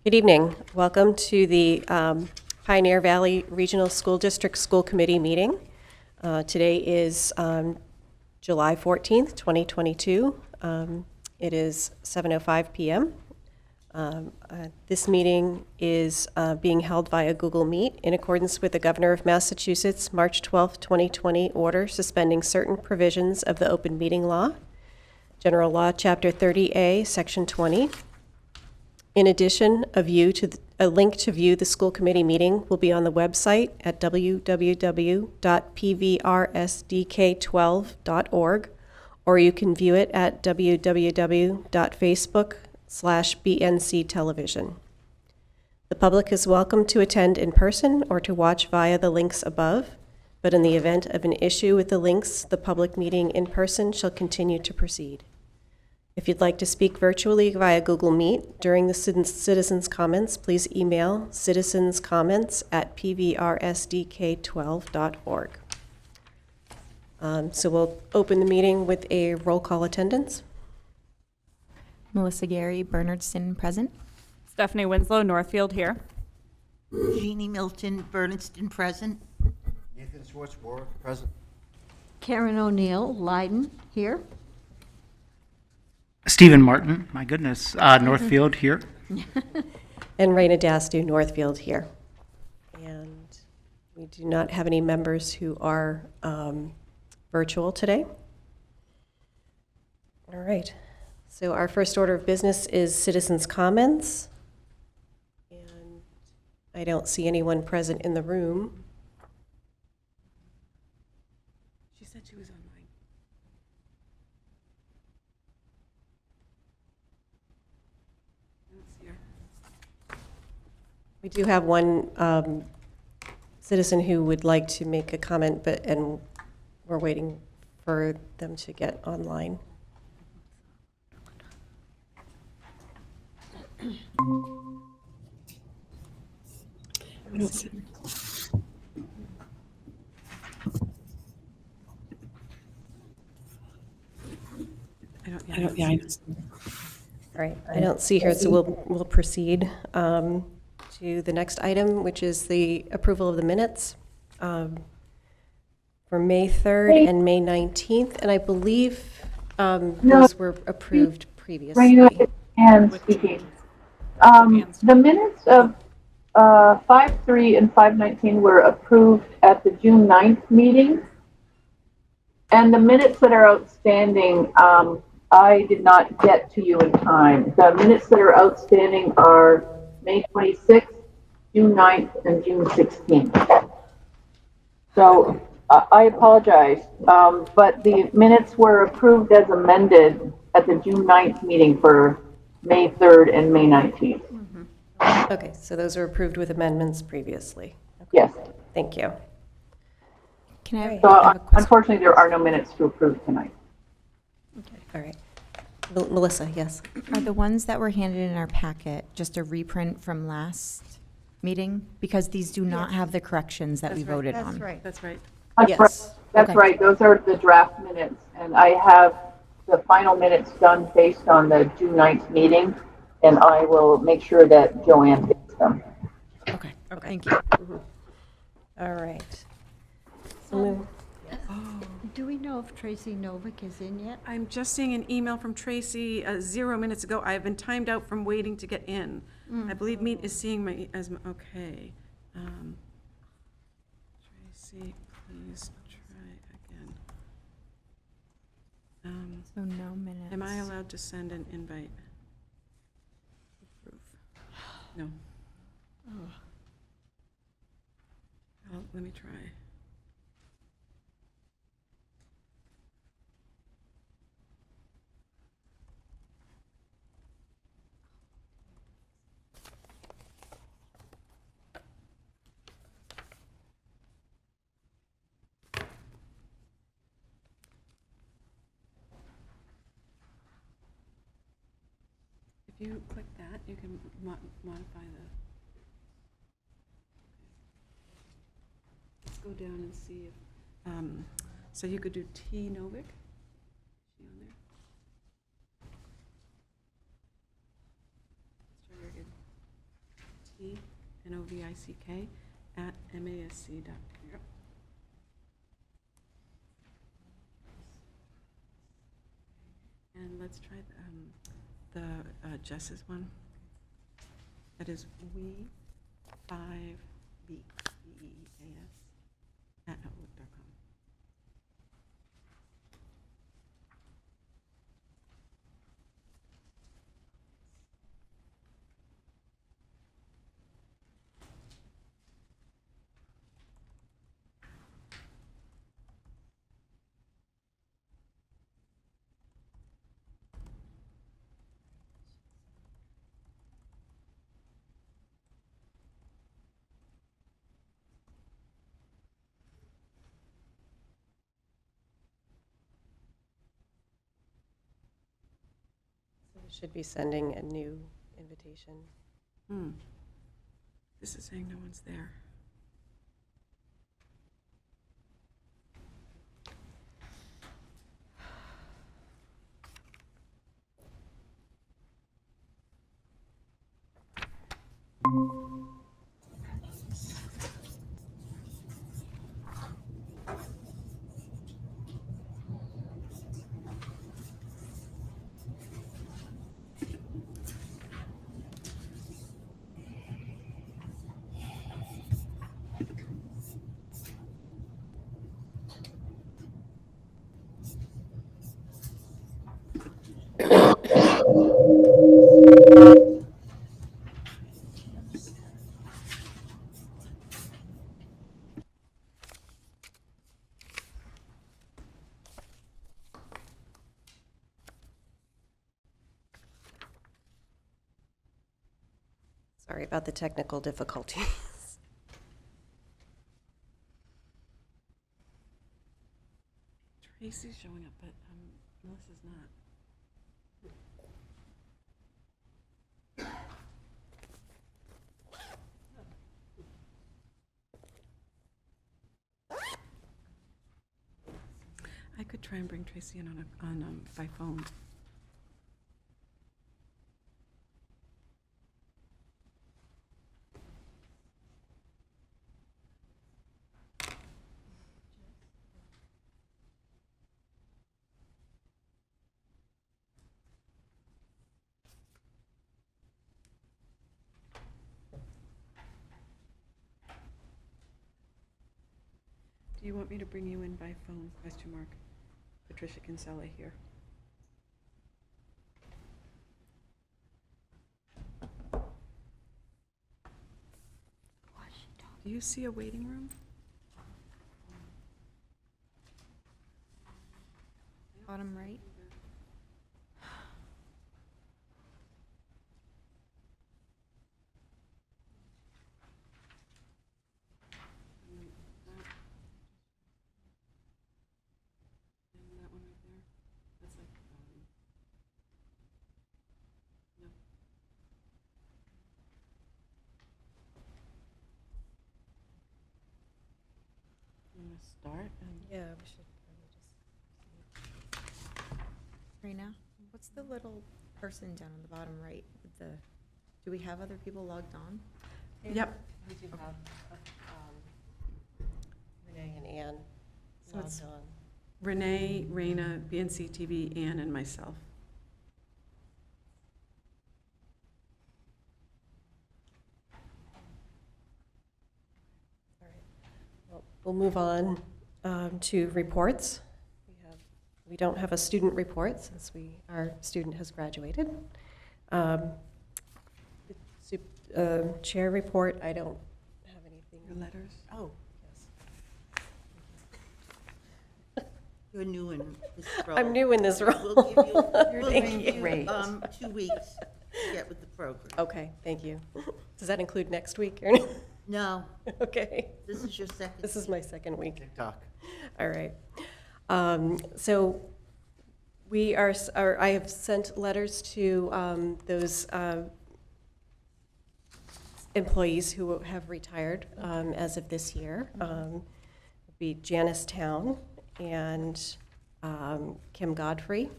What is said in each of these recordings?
Good evening. Welcome to the Pioneer Valley Regional School District School Committee meeting. Today is July 14th, 2022. It is 7:05 p.m. This meeting is being held via Google Meet in accordance with the Governor of Massachusetts March 12th, 2020 order suspending certain provisions of the Open Meeting Law, General Law, Chapter 30A, Section 20. In addition, a link to view the school committee meeting will be on the website at www.pvrsdk12.org, or you can view it at www.facebook/BNC Television. The public is welcome to attend in person or to watch via the links above, but in the event of an issue with the links, the public meeting in person shall continue to proceed. If you'd like to speak virtually via Google Meet during the citizens' comments, please email citizenscomments@pvrsdk12.org. So we'll open the meeting with a roll call attendance. Melissa Gary, Bernardston, present. Stephanie Winslow, Northfield, here. Jeannie Milton, Bernardston, present. Nathan Schwartz, Warwick, present. Karen O'Neill, Leiden, here. Stephen Martin, my goodness, Northfield here. And Raina Dastu, Northfield, here. And we do not have any members who are virtual today. All right. So our first order of business is citizens' comments. And I don't see anyone present in the room. She said she was online. I don't see her. We do have one citizen who would like to make a comment, and we're waiting for them to get online. I don't see her. All right, I don't see her, so we'll proceed to the next item, which is the approval of the minutes for May 3rd and May 19th, and I believe those were approved previously. And speaking. The minutes of 5/3 and 5/19 were approved at the June 9th meeting. And the minutes that are outstanding, I did not get to you in time. The minutes that are outstanding are May 26th, June 9th, and June 16th. So I apologize, but the minutes were approved as amended at the June 9th meeting for May 3rd and May 19th. Okay, so those are approved with amendments previously. Yes. Thank you. Can I have So a question? unfortunately, there are no minutes to approve tonight. All right. Melissa, yes. Are the ones that were handed in our packet just a reprint from last meeting? Because these do not have the corrections that we voted on. That's right. That's right. Yes. That's Okay. right. Those are the draft minutes. And I have the final minutes done based on the June 9th meeting. And I will make sure that Joanne gets them. Okay, thank you. All right. So Do we know if Tracy Novick is in yet? I'm just seeing an email from Tracy 0 minutes ago. I have been timed out from waiting to get in. I believe Meet is seeing my, okay. Tracy, please try again. So no minutes. Am I allowed to send an invite? Approve. No. Well, let me try. If you click that, you can modify the. Let's go down and see if, so you could do T Novick. Is she on there? Let's try her again. novick@masc.. And let's try Jess's one. That is we5beas @outlook.com. So we should be sending a new invitation. This is saying no one's there. Sorry about the technical difficulties. Tracy's showing up, but Melissa's not. I could try and bring Tracy in by phone. Do you want me to bring you in by phone? ? Patricia Kinsella here. Do you see a waiting room? Bottom right. And that one right there? That's like, no. You want to start? Yeah, we should probably just. Right now? What's the little person down on the bottom right with the, do we have other people logged on? Yep. We do have Renee and Ann So it's- logged on. Renee, Raina, BNC TV, Ann, and myself. All right. Well, we'll move on to reports. We don't have a student report since our student has graduated. Chair report, I don't have anything. Your letters? Oh, yes. You're new in this role. I'm new in this role. We'll give you, You're we'll doing give you, great. 2 weeks to get with the program. Okay, thank you. Does that include next week or? No, Okay. this is your second. This is my second week. TikTok. All right. So I have sent letters to those employees who have retired as of this year. It'd be Janice Town and Kim Godfrey,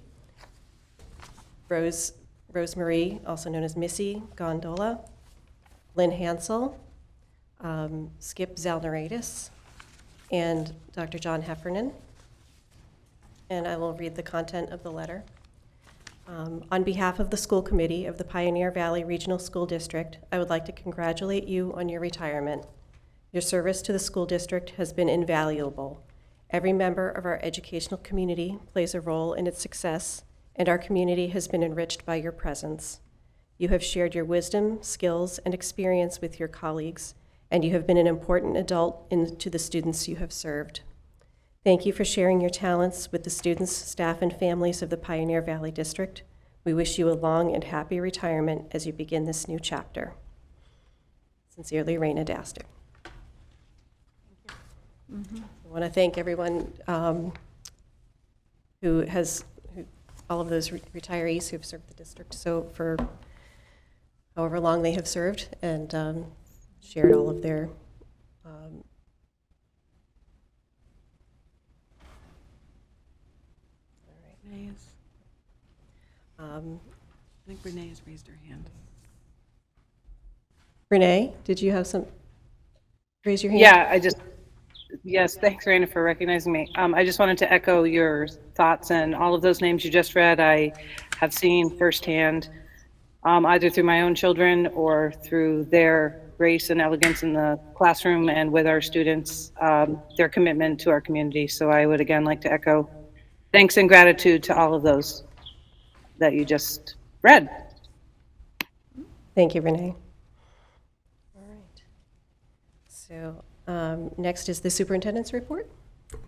Rosemary, also known as Missy Gondola, Lynn Hansel, Skip Zalneritis, and Dr. John Heffernan. And I will read the content of the letter. On behalf of the school committee of the Pioneer Valley Regional School District, I would like to congratulate you on your retirement. Your service to the school district has been invaluable. Every member of our educational community plays a role in its success, and our community has been enriched by your presence. You have shared your wisdom, skills, and experience with your colleagues, and you have been an important adult to the students you have served. Thank you for sharing your talents with the students, staff, and families of the Pioneer Valley District. We wish you a long and happy retirement as you begin this new chapter. Sincerely, Raina Daster. I want to thank everyone all of those retirees who have served the district for however long they have served and shared all of their Renee is, I think Renee has raised her hand. Renee, did you have some, raise your hand? Yeah, yes, thanks, Raina, for recognizing me. I just wanted to echo your thoughts, and all of those names you just read, I have seen firsthand, either through my own children or through their grace and elegance in the classroom and with our students, their commitment to our community. So I would again like to echo thanks and gratitude to all of those that you just read. Thank you, Renee. All right. So next is the superintendent's report.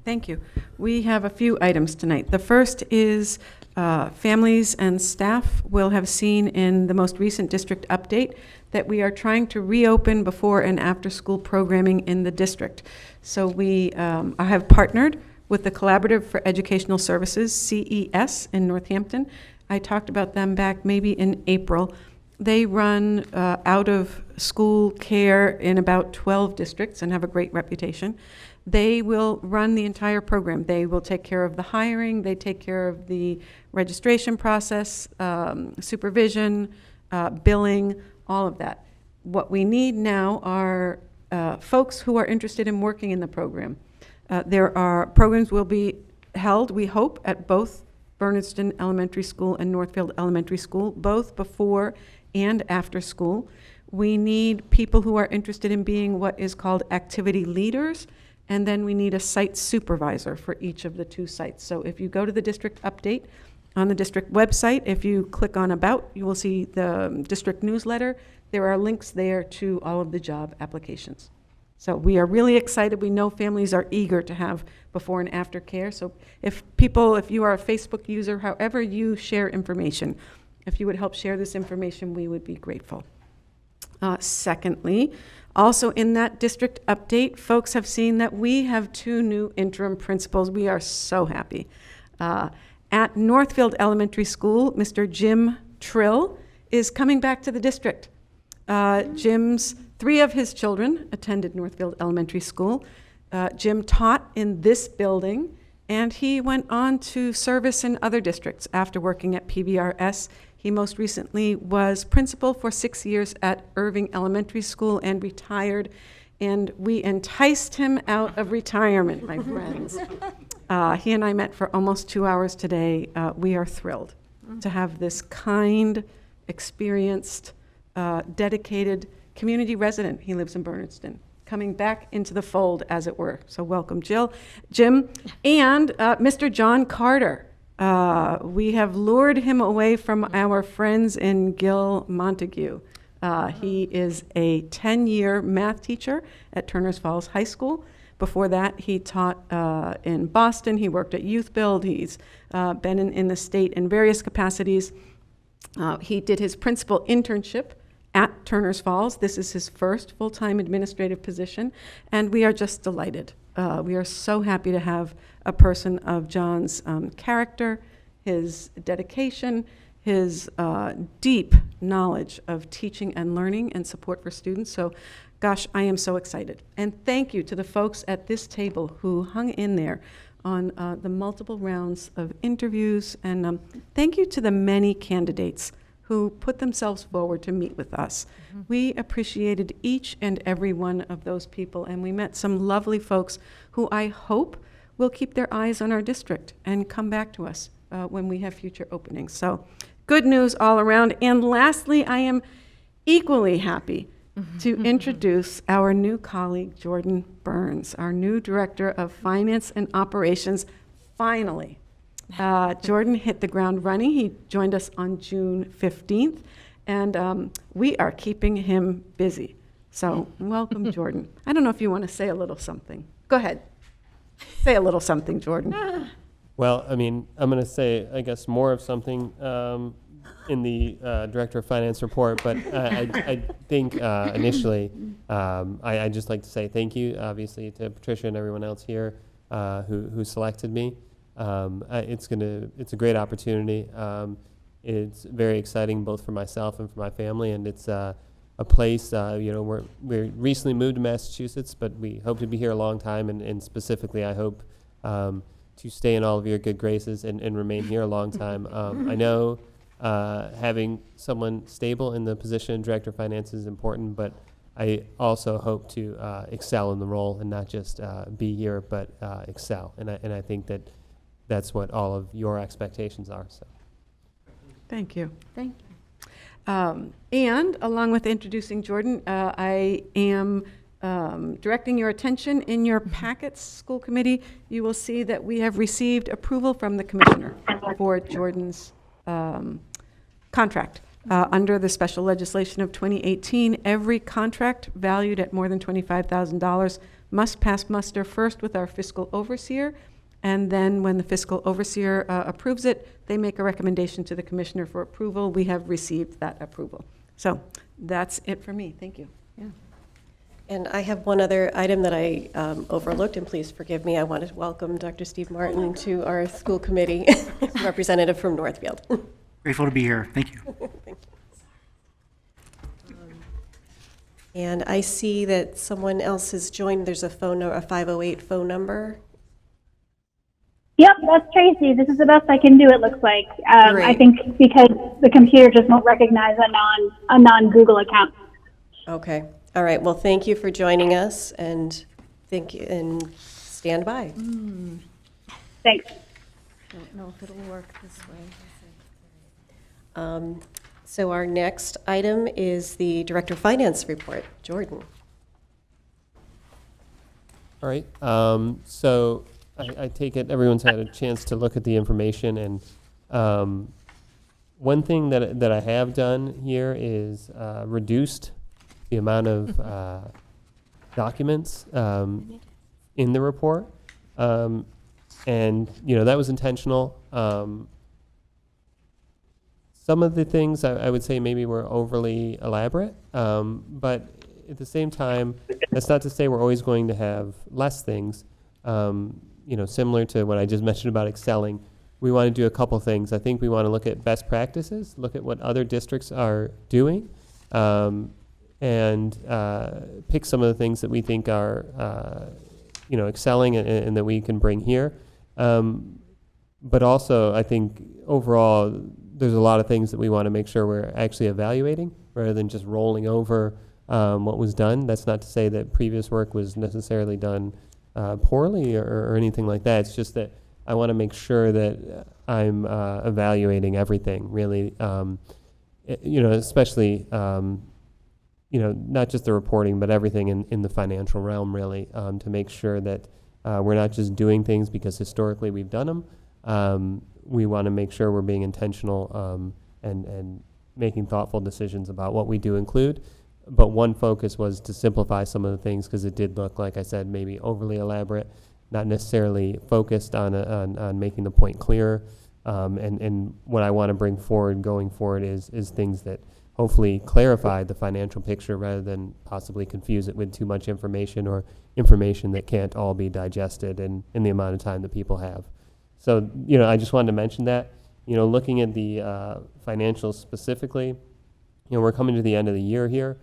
Thank you. We have a few items tonight. The first is families and staff will have seen in the most recent district update that we are trying to reopen before and after school programming in the district. So we have partnered with the Collaborative for Educational Services, CES, in Northampton. I talked about them back maybe in April. They run out of school care in about 12 districts and have a great reputation. They will run the entire program. They will take care of the hiring, they take care of the registration process, supervision, billing, all of that. What we need now are folks who are interested in working in the program. There are programs will be held, we hope, at both Bernardston Elementary School and Northfield Elementary School, both before and after school. We need people who are interested in being what is called activity leaders, and then we need a site supervisor for each of the two sites. So if you go to the district update on the district website, if you click on About, you will see the district newsletter. There are links there to all of the job applications. So we are really excited. We know families are eager to have before and after care. So if you are a Facebook user, however you share information, if you would help share this information, we would be grateful. Secondly, also in that district update, folks have seen that we have 2 new interim principals. We are so happy. At Northfield Elementary School, Mr. Jim Trill is coming back to the district. Jim's 3 of his children attended Northfield Elementary School. Jim taught in this building, and he went on to service in other districts after working at PVRS. He most recently was principal for 6 years at Irving Elementary School and retired, and we enticed him out of retirement, my friends. He and I met for almost 2 hours today. We are thrilled to have this kind, experienced, dedicated community resident, he lives in Bernardston, coming back into the fold, as it were. So welcome, Jim, and Mr. John Carter. We have lured him away from our friends in Gill Montague. He is a 10-year math teacher at Turners Falls High School. Before that, he taught in Boston. He worked at Youth Build. He's been in the state in various capacities. He did his principal internship at Turners Falls. This is his first full-time administrative position, and we are just delighted. We are so happy to have a person of John's character, his dedication, his deep knowledge of teaching and learning and support for students. So, gosh, I am so excited. And thank you to the folks at this table who hung in there on the multiple rounds of interviews. And thank you to the many candidates who put themselves forward to meet with us. We appreciated each and every one of those people, and we met some lovely folks who I hope will keep their eyes on our district and come back to us when we have future openings. So good news all around. And lastly, I am equally happy to introduce our new colleague, Jordan Burns, our new Director of Finance and Operations, finally. Jordan hit the ground running. He joined us on June 15th, and we are keeping him busy. So welcome, Jordan. I don't know if you want to say a little something. Go ahead. Say a little something, Jordan. Well, I mean, I'm going to say, I guess, more of something in the Director of Finance report, but I think initially, I'd just like to say thank you, obviously, to Patricia and everyone else here who selected me. It's a great opportunity. It's very exciting both for myself and for my family, and it's a place, we recently moved to Massachusetts, but we hope to be here a long time, and specifically I hope to stay in all of your good graces and remain here a long time. I know having someone stable in the position of Director of Finance is important, but I also hope to excel in the role and not just be here, but excel. And I think that's what all of your expectations are. So, Thank you. Thank you. And along with introducing Jordan, I am directing your attention in your packets, school committee. You will see that we have received approval from the commissioner for Jordan's contract. Under the special legislation of 2018, every contract valued at more than $25,000 must pass muster first with our fiscal overseer, and then when the fiscal overseer approves it, they make a recommendation to the commissioner for approval. We have received that approval. So that's it for me. Thank you. Yeah. And I have one other item that I overlooked, and please forgive me. I want to welcome Dr. Steve Martin to our school committee, representative from Northfield. Grateful to be here. Thank you. Thank you. And I see that someone else has joined. There's a 508 phone number. Yep, that's Tracy. This is the best I can do, it looks like. I Great. think because the computer just won't recognize a non-Google account. Okay. All right. Well, thank you for joining us, and thank you, and stand by. Thanks. Don't know if it'll work this way. So our next item is the Director of Finance report. Jordan. all right. So I take it everyone's had a chance to look at the information, and one thing that I have done here is reduced the amount of documents in the report, and that was intentional. Some of the things I would say maybe were overly elaborate, but at the same time, that's not to say we're always going to have less things. Similar to what I just mentioned about excelling, we want to do a couple things. I think we want to look at best practices, look at what other districts are doing, and pick some of the things that we think are, excelling and that we can bring here. But also, I think overall, there's a lot of things that we want to make sure we're actually evaluating rather than just rolling over what was done. That's not to say that previous work was necessarily done poorly or anything like that. It's just that I want to make sure that I'm evaluating everything, really, especially, not just the reporting, but everything in the financial realm, really, to make sure that we're not just doing things because historically we've done them. We want to make sure we're being intentional and making thoughtful decisions about what we do include. But one focus was to simplify some of the things because it did look, like I said, maybe overly elaborate, not necessarily focused on making the point clearer. And what I want to bring forward going forward is things that hopefully clarify the financial picture rather than possibly confuse it with too much information or information that can't all be digested in the amount of time that people have. So, I just wanted to mention that, looking at the financials specifically, we're coming to the end of the year here.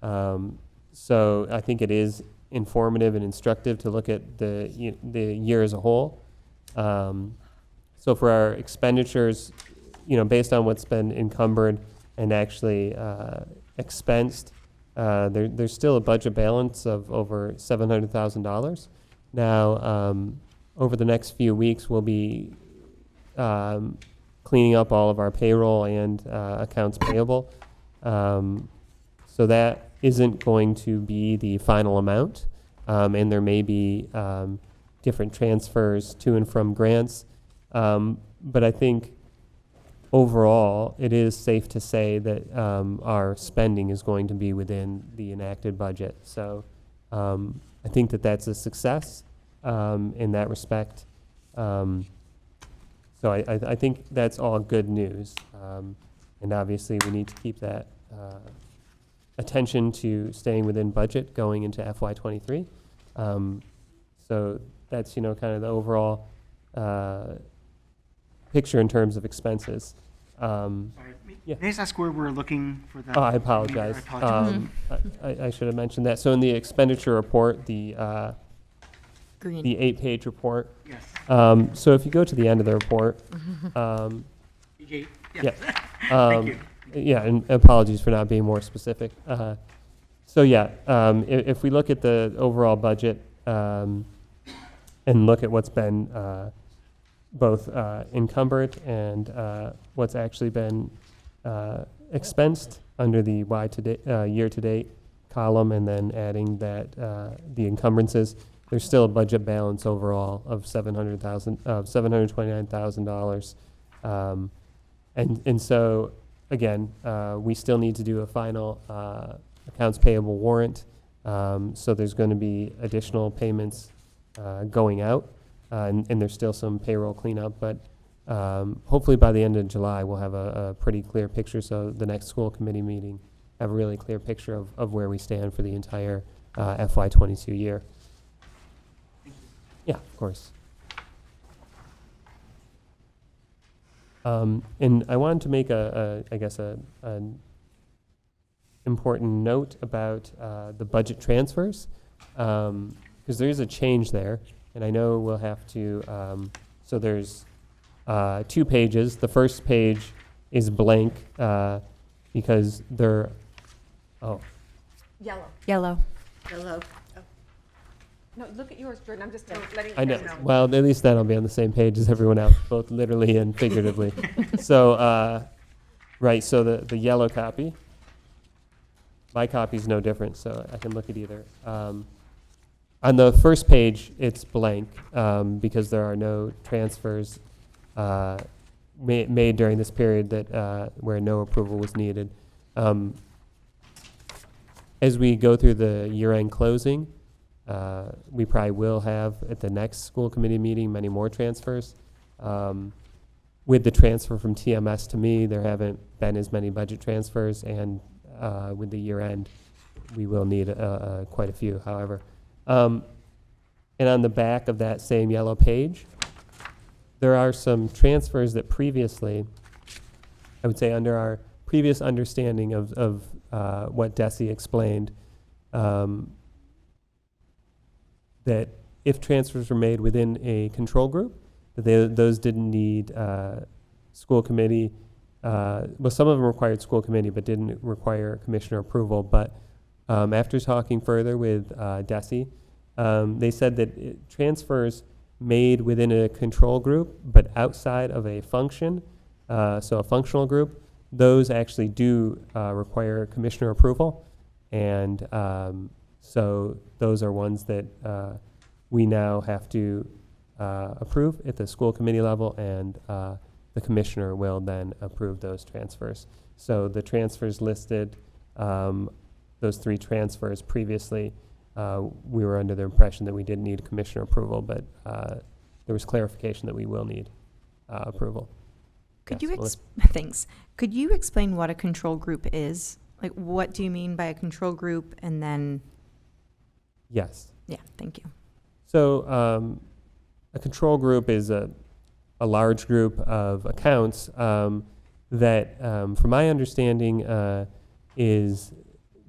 So I think it is informative and instructive to look at the year as a whole. So for our expenditures, based on what's been encumbered, and actually expensed, there's still a budget balance of over $700,000. Now, over the next few weeks, we'll be cleaning up all of our payroll and accounts payable. So that isn't going to be the final amount, and there may be different transfers to and from grants. But I think overall, it is safe to say that our spending is going to be within the enacted budget. So I think that that's a success in that respect. So I think that's all good news. And obviously, we need to keep that attention to staying within budget going into FY23. So that's, kind of the overall picture in terms of expenses. Sorry, Yeah. may I just ask where we're looking for that? Oh, I apologize. I should have mentioned that. So in the expenditure report, the Green. 8-page report. Yes. So if you go to the end of the report, Page 8? yeah. Thank you. Yeah, and apologies for not being more specific. So yeah, if we look at the overall budget and look at what's been both encumbered and what's actually been expensed under the year-to-date column, and then adding that the encumbrances, there's still a budget balance overall of $729,000. And so again, we still need to do a final accounts payable warrant. So there's going to be additional payments going out. And there's still some payroll cleanup, but hopefully by the end of July, we'll have a pretty clear picture. So the next school committee meeting, have a really clear picture of where we stand for the entire FY22 year. Yeah, of course. And I wanted to make an important note about the budget transfers, because there is a change there. And I know we'll have to, so there's 2 pages. The first page is blank because they're, Yellow. Hello. No, look at yours, Jordan. I'm just letting I know, well, at least then I'll be on the same page as everyone else, both literally and figuratively. So, right, so the yellow copy, my copy's no different, so I can look at either. On the first page, it's blank because there are no transfers made during this period that where no approval was needed. As we go through the year-end closing, we probably will have at the next school committee meeting many more transfers. With the transfer from TMS to me, there haven't been as many budget transfers, and with the year-end, we will need quite a few, however. And on the back of that same yellow page, there are some transfers that previously, I would say under our previous understanding of what Desi explained, that if transfers were made within a control group, that those didn't need school committee. Well, some of them required school committee, but didn't require commissioner approval. But after talking further with Desi, they said that transfers made within a control group, but outside of a function, so a functional group, those actually do require commissioner approval. And so those are ones that we now have to approve at the school committee level, and the commissioner will then approve those transfers. So the transfers listed, those 3 transfers previously, we were under the impression that we didn't need commissioner approval, but there was clarification that we will need approval. Could Yes, thanks. Could you explain what a control group is? Like, what do you mean by a control group? And then, Yes. yeah, thank you. So a control group is a large group of accounts that, from my understanding, is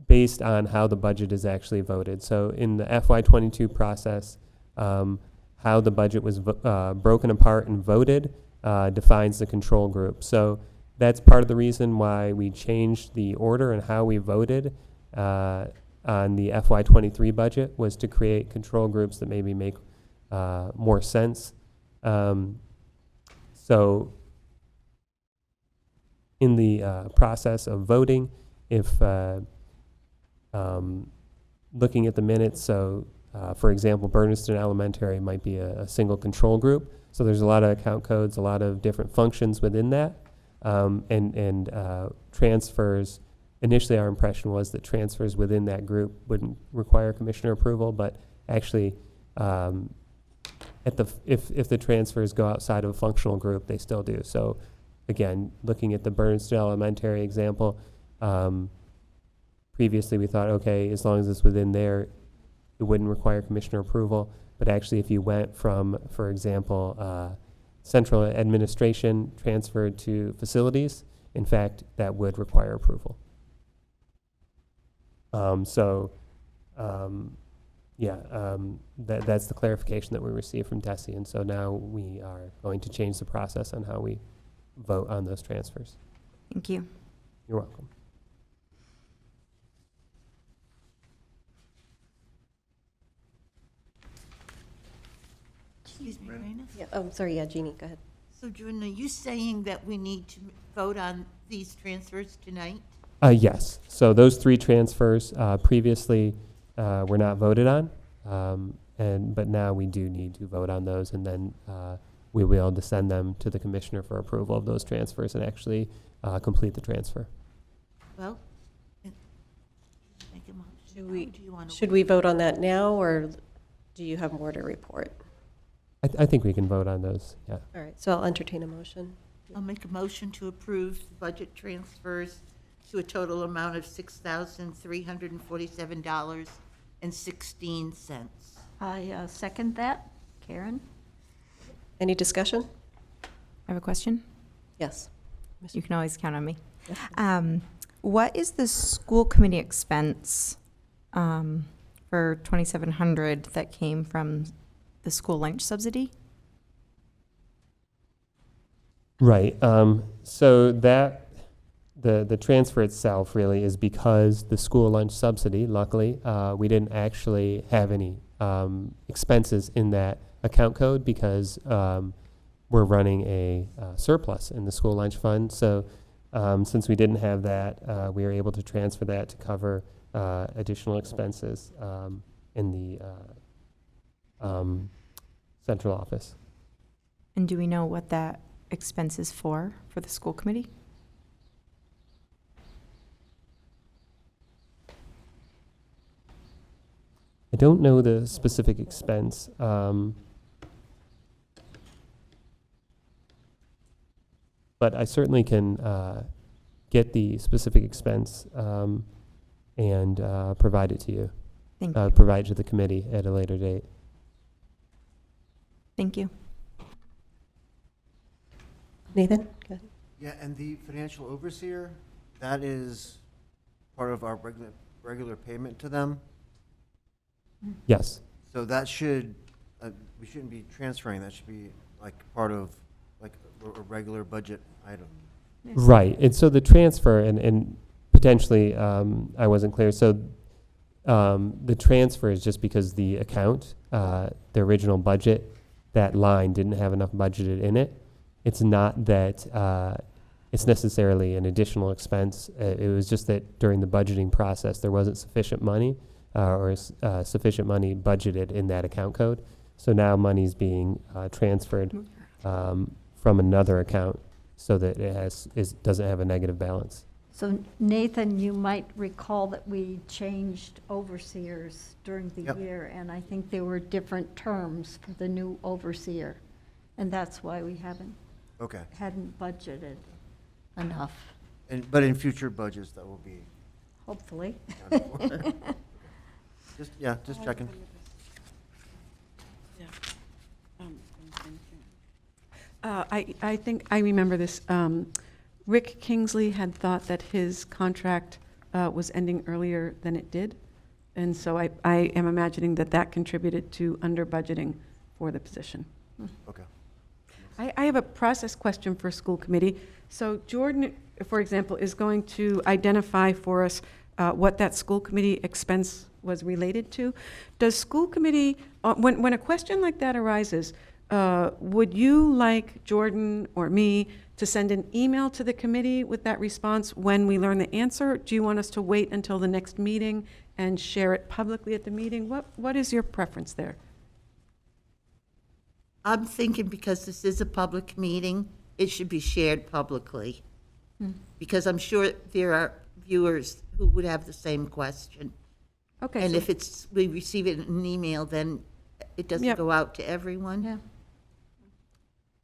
based on how the budget is actually voted. So in the FY22 process, how the budget was broken apart and voted defines the control group. So That's part of the reason why we changed the order and how we voted on the FY23 budget, was to create control groups that maybe make more sense. So in the process of voting, if looking at the minutes, so for example, Bernardston Elementary might be a single control group. So there's a lot of account codes, a lot of different functions within that. And transfers, initially our impression was that transfers within that group wouldn't require commissioner approval, but actually if the transfers go outside of a functional group, they still do. So again, looking at the Bernardston Elementary example, previously we thought, okay, as long as it's within there, it wouldn't require commissioner approval. But actually, if you went from, for example, central administration transferred to facilities, in fact, that would require approval. That's the clarification that we received from DESI, and so now we are going to change the process on how we vote on those transfers. Thank you. You're welcome. Excuse me, Raina? Yeah, sorry, yeah, Jeannie, go ahead. So Jordan, are you saying that we need to vote on these transfers tonight? Yes. So those 3 transfers previously were not voted on, but now we do need to vote on those, and then we'll be able to send them to the commissioner for approval of those transfers and actually complete the transfer. Well, make a motion. Do you want to Should we vote on that now, or do you have more to report? I think we can vote on those, yeah. All right, so I'll entertain a motion. I'll make a motion to approve the budget transfers to a total amount of $6,347.16. I second that. Karen? Any discussion? I have a question. Yes. You can always count on me. What is the school committee expense for 2,700 that came from the school lunch subsidy? Right. So that the transfer itself really is because the school lunch subsidy, luckily, we didn't actually have any expenses in that account code because we're running a surplus in the school lunch fund. So since we didn't have that, we were able to transfer that to cover additional expenses in the central office. And do we know what that expense is for the school committee? I don't know the specific expense. But I certainly can get the specific expense and provide it to you. Thank you. Provide it to the committee at a later date. Thank you. Nathan? Go ahead. Yeah, and the financial overseer, that is part of our regular payment to them. Yes. So that should, we shouldn't be transferring, that should be like part of like a regular budget item. Right. And so the transfer, and potentially, I wasn't clear. So the transfer is just because the account, the original budget, that line didn't have enough budgeted in it. It's not that it's necessarily an additional expense. It was just that during the budgeting process, there wasn't sufficient money or sufficient money budgeted in that account code. So now money's being transferred from another account so that it doesn't have a negative balance. So Nathan, you might recall that we changed overseers during the Yep. year, and I think there were different terms for the new overseer. And that's why we hadn't budgeted enough, But in future budgets, that will be hopefully. accounted for. Just checking. I think I remember this. Rick Kingsley had thought that his contract was ending earlier than it did. And so I am imagining that that contributed to under budgeting for the position. Okay. I have a process question for school committee. So Jordan, for example, is going to identify for us what that school committee expense was related to. Does school committee, when a question like that arises, would you like Jordan or me to send an email to the committee with that response when we learn the answer? Do you want us to wait until the next meeting and share it publicly at the meeting? What is your preference there? I'm thinking because this is a public meeting, it should be shared publicly. Because I'm sure there are viewers who would have the same question. Okay. And so- if we receive it in an email, then it doesn't Yep. go out to everyone? Yeah.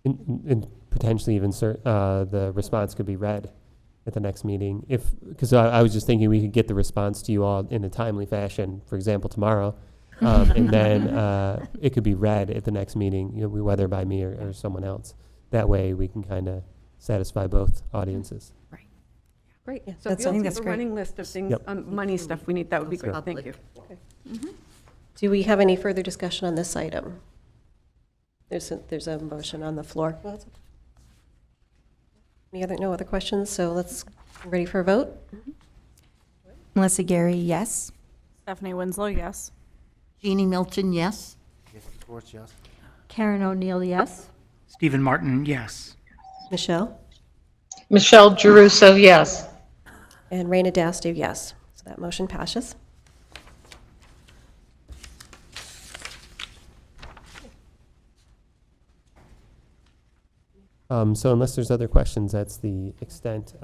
And potentially even the response could be read at the next meeting. Because I was just thinking we could get the response to you all in a timely fashion, for example, tomorrow. And then it could be read at the next meeting, whether by me or someone else. That way we can kind of satisfy both audiences. Great. Yeah, So if that's- you'll I think keep that's a great. running list of things, Yep. money stuff we need, that would be great. Thank you. Do we have any further discussion on this item? There's a motion on the floor. No other questions? So let's, ready for a vote? Melissa Gary, yes. Stephanie Winslow, yes. Jeannie Milton, yes? Yes, of course, yes. Karen O'Neill, yes. Stephen Martin, yes. Michelle? Michelle Geruso, yes. And Raina Dastu, yes. So that motion passes. So unless there's other questions, that's the extent.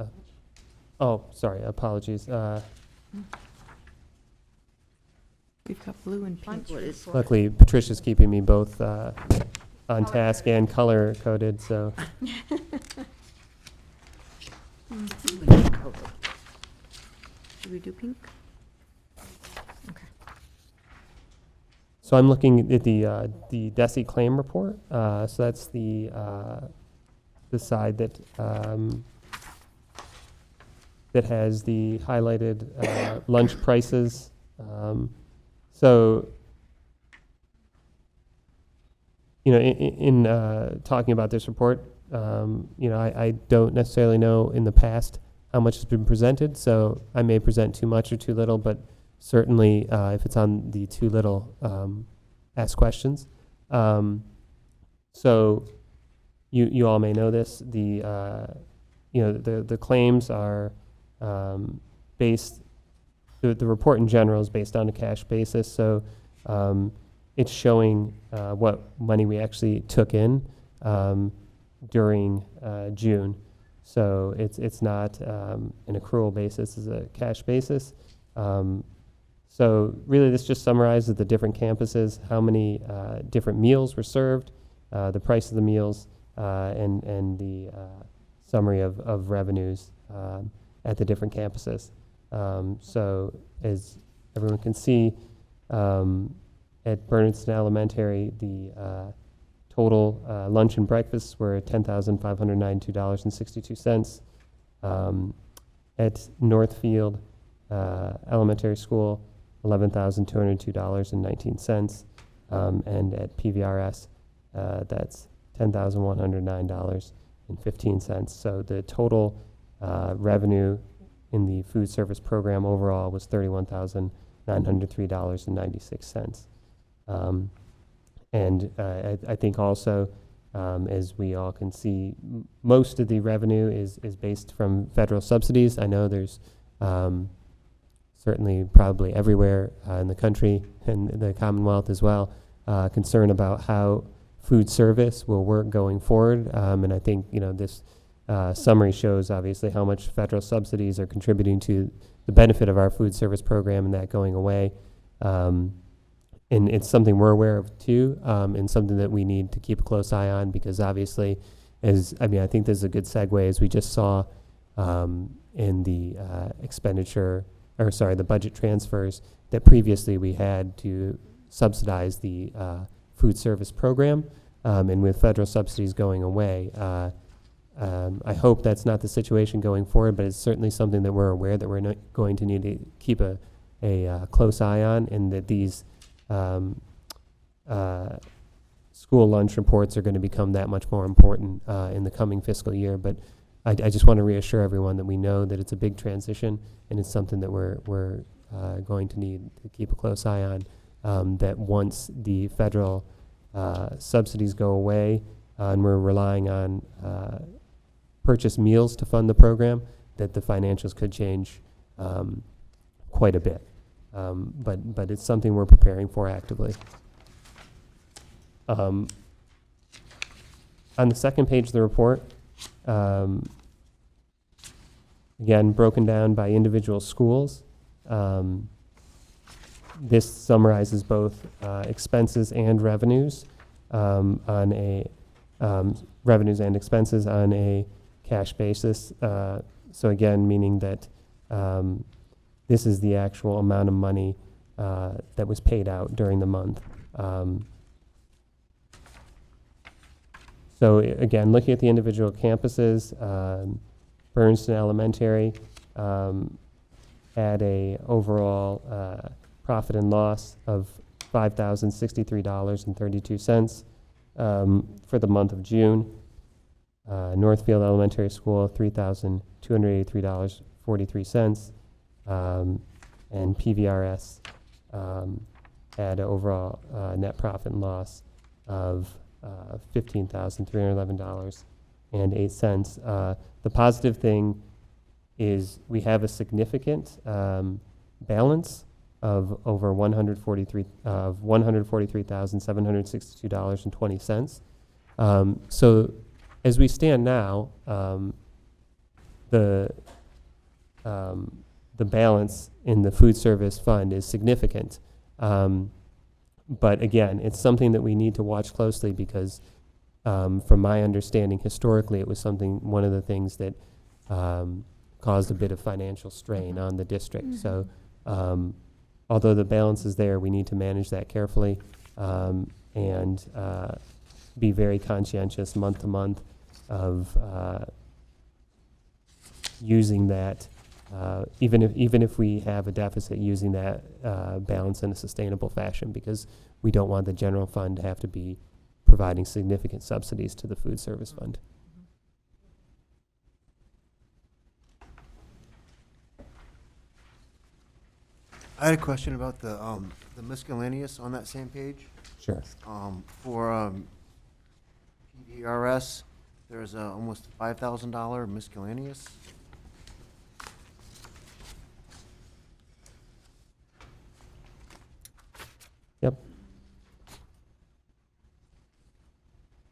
Oh, sorry, apologies. We've got blue and pink. What is- Luckily, Patricia's keeping me both on task and color coded, so. Should we do pink? So I'm looking at the DESI claim report. So that's the side that that has the highlighted lunch prices. So, in talking about this report, I don't necessarily know in the past how much has been presented. So I may present too much or too little, but certainly, if it's on the too little, ask questions. So you all may know this. The claims are based. The report in general is based on a cash basis. So it's showing what money we actually took in during June. So it's not an accrual basis; it's a cash basis. So really, this just summarizes the different campuses, how many different meals were served, the price of the meals, and the summary of revenues at the different campuses. So as everyone can see, at Bernardston Elementary, the total lunch and breakfast were $10,592.62. At Northfield Elementary School, $11,202.19, and at PVRS, that's $10,109.15. So the total revenue in the food service program overall was $31,903.96. And I think also, as we all can see, most of the revenue is based from federal subsidies. I know there's certainly probably everywhere in the country and the Commonwealth as well, concern about how food service will work going forward. And I think, this summary shows obviously how much federal subsidies are contributing to the benefit of our food service program and that going away. And it's something we're aware of too, and something that we need to keep a close eye on, because obviously, I think this is a good segue, as we just saw in the the budget transfers that previously we had to subsidize the food service program, and with federal subsidies going away, I hope that's not the situation going forward, but it's certainly something that we're aware that we're not going to need to keep a close eye on, and that these school lunch reports are going to become that much more important in the coming fiscal year. But I just want to reassure everyone that we know that it's a big transition, and it's something that we're going to need to keep a close eye on, that once the federal subsidies go away and we're relying on purchased meals to fund the program, that the financials could change quite a bit. But it's something we're preparing for actively. On the second page of the report, again, broken down by individual schools. This summarizes both expenses and revenues on a revenues and expenses on a cash basis. So again, meaning that this is the actual amount of money that was paid out during the month. So again, looking at the individual campuses, Bernardston Elementary had a overall profit and loss of $5,063.32 for the month of June. Northfield Elementary School, $3,283.43, and PVRS had an overall net profit and loss of $15,311.08. The positive thing is we have a significant balance of over $143,762.20. So as we stand now, the balance in the food service fund is significant. But again, it's something that we need to watch closely because from my understanding, historically, it was one of the things that caused a bit of financial strain on the district. So although the balance is there, we need to manage that carefully and be very conscientious month to month of using that, even if we have a deficit, using that balance in a sustainable fashion, because we don't want the general fund to have to be providing significant subsidies to the food service fund. I had a question about the miscellaneous on that same page. Sure. For PVRS, there's almost $5,000 miscellaneous. Yep.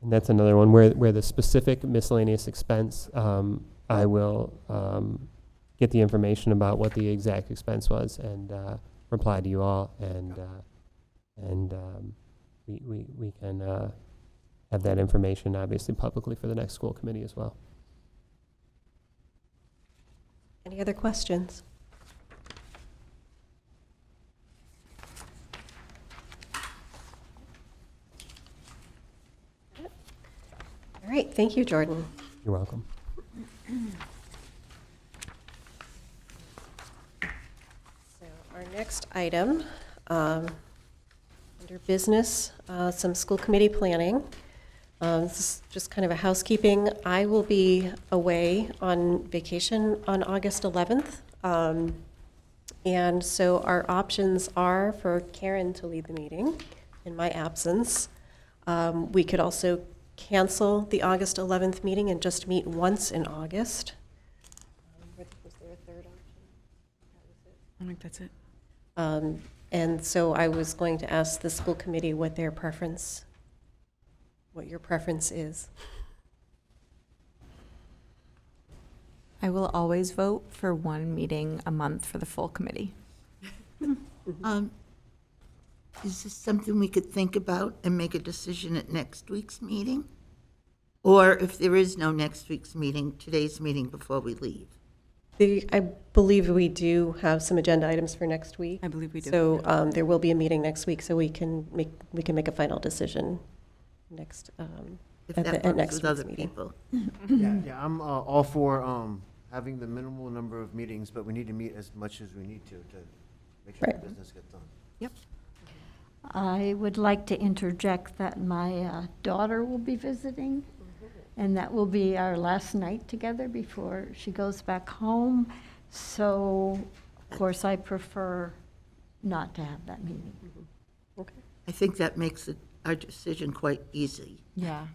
And that's another one where the specific miscellaneous expense, I will get the information about what the exact expense was and reply to you all, and we can have that information obviously publicly for the next school committee as well. Any other questions? All right, thank you, Jordan. You're welcome. So our next item, under business, some school committee planning. This is just kind of a housekeeping. I will be away on vacation on August 11th. And so our options are for Karen to lead the meeting in my absence. We could also cancel the August 11th meeting and just meet once in August. Was there a third option? I think that's it. And so I was going to ask the school committee what your preference is. I will always vote for one meeting a month for the full committee. Is this something we could think about and make a decision at next week's meeting? Or if there is no next week's meeting, today's meeting before we leave? I believe we do have some agenda items for next week. I believe we do. So there will be a meeting next week, so we can make a final decision next If at that the works next with week's other meeting. people. Yeah, I'm all for having the minimal number of meetings, but we need to meet as much as we need to make sure Right. the business gets done. Yep. I would like to interject that my daughter will be visiting, and that will be our last night together before she goes back home. So, of course, I prefer not to have that meeting. I think that makes our decision quite easy. Yeah.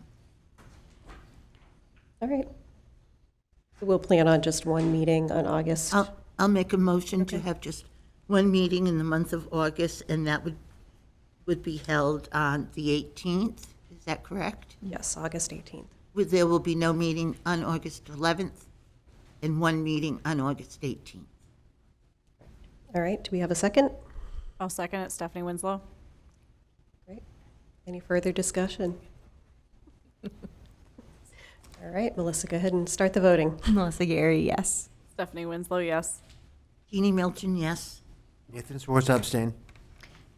All right. We'll plan on just one meeting on August. I'll make a motion to have just one meeting in the month of August, and that would be held on the 18th. Is that correct? Yes, August 18th. There will be no meeting on August 11th and one meeting on August 18th. All right, do we have a second? I'll second it. Stephanie Winslow. Great. Any further discussion? All right, Melissa, go ahead and start the voting. Melissa Gary, yes. Stephanie Winslow, yes. Jeannie Milton, yes. Nathan Swartz, abstain.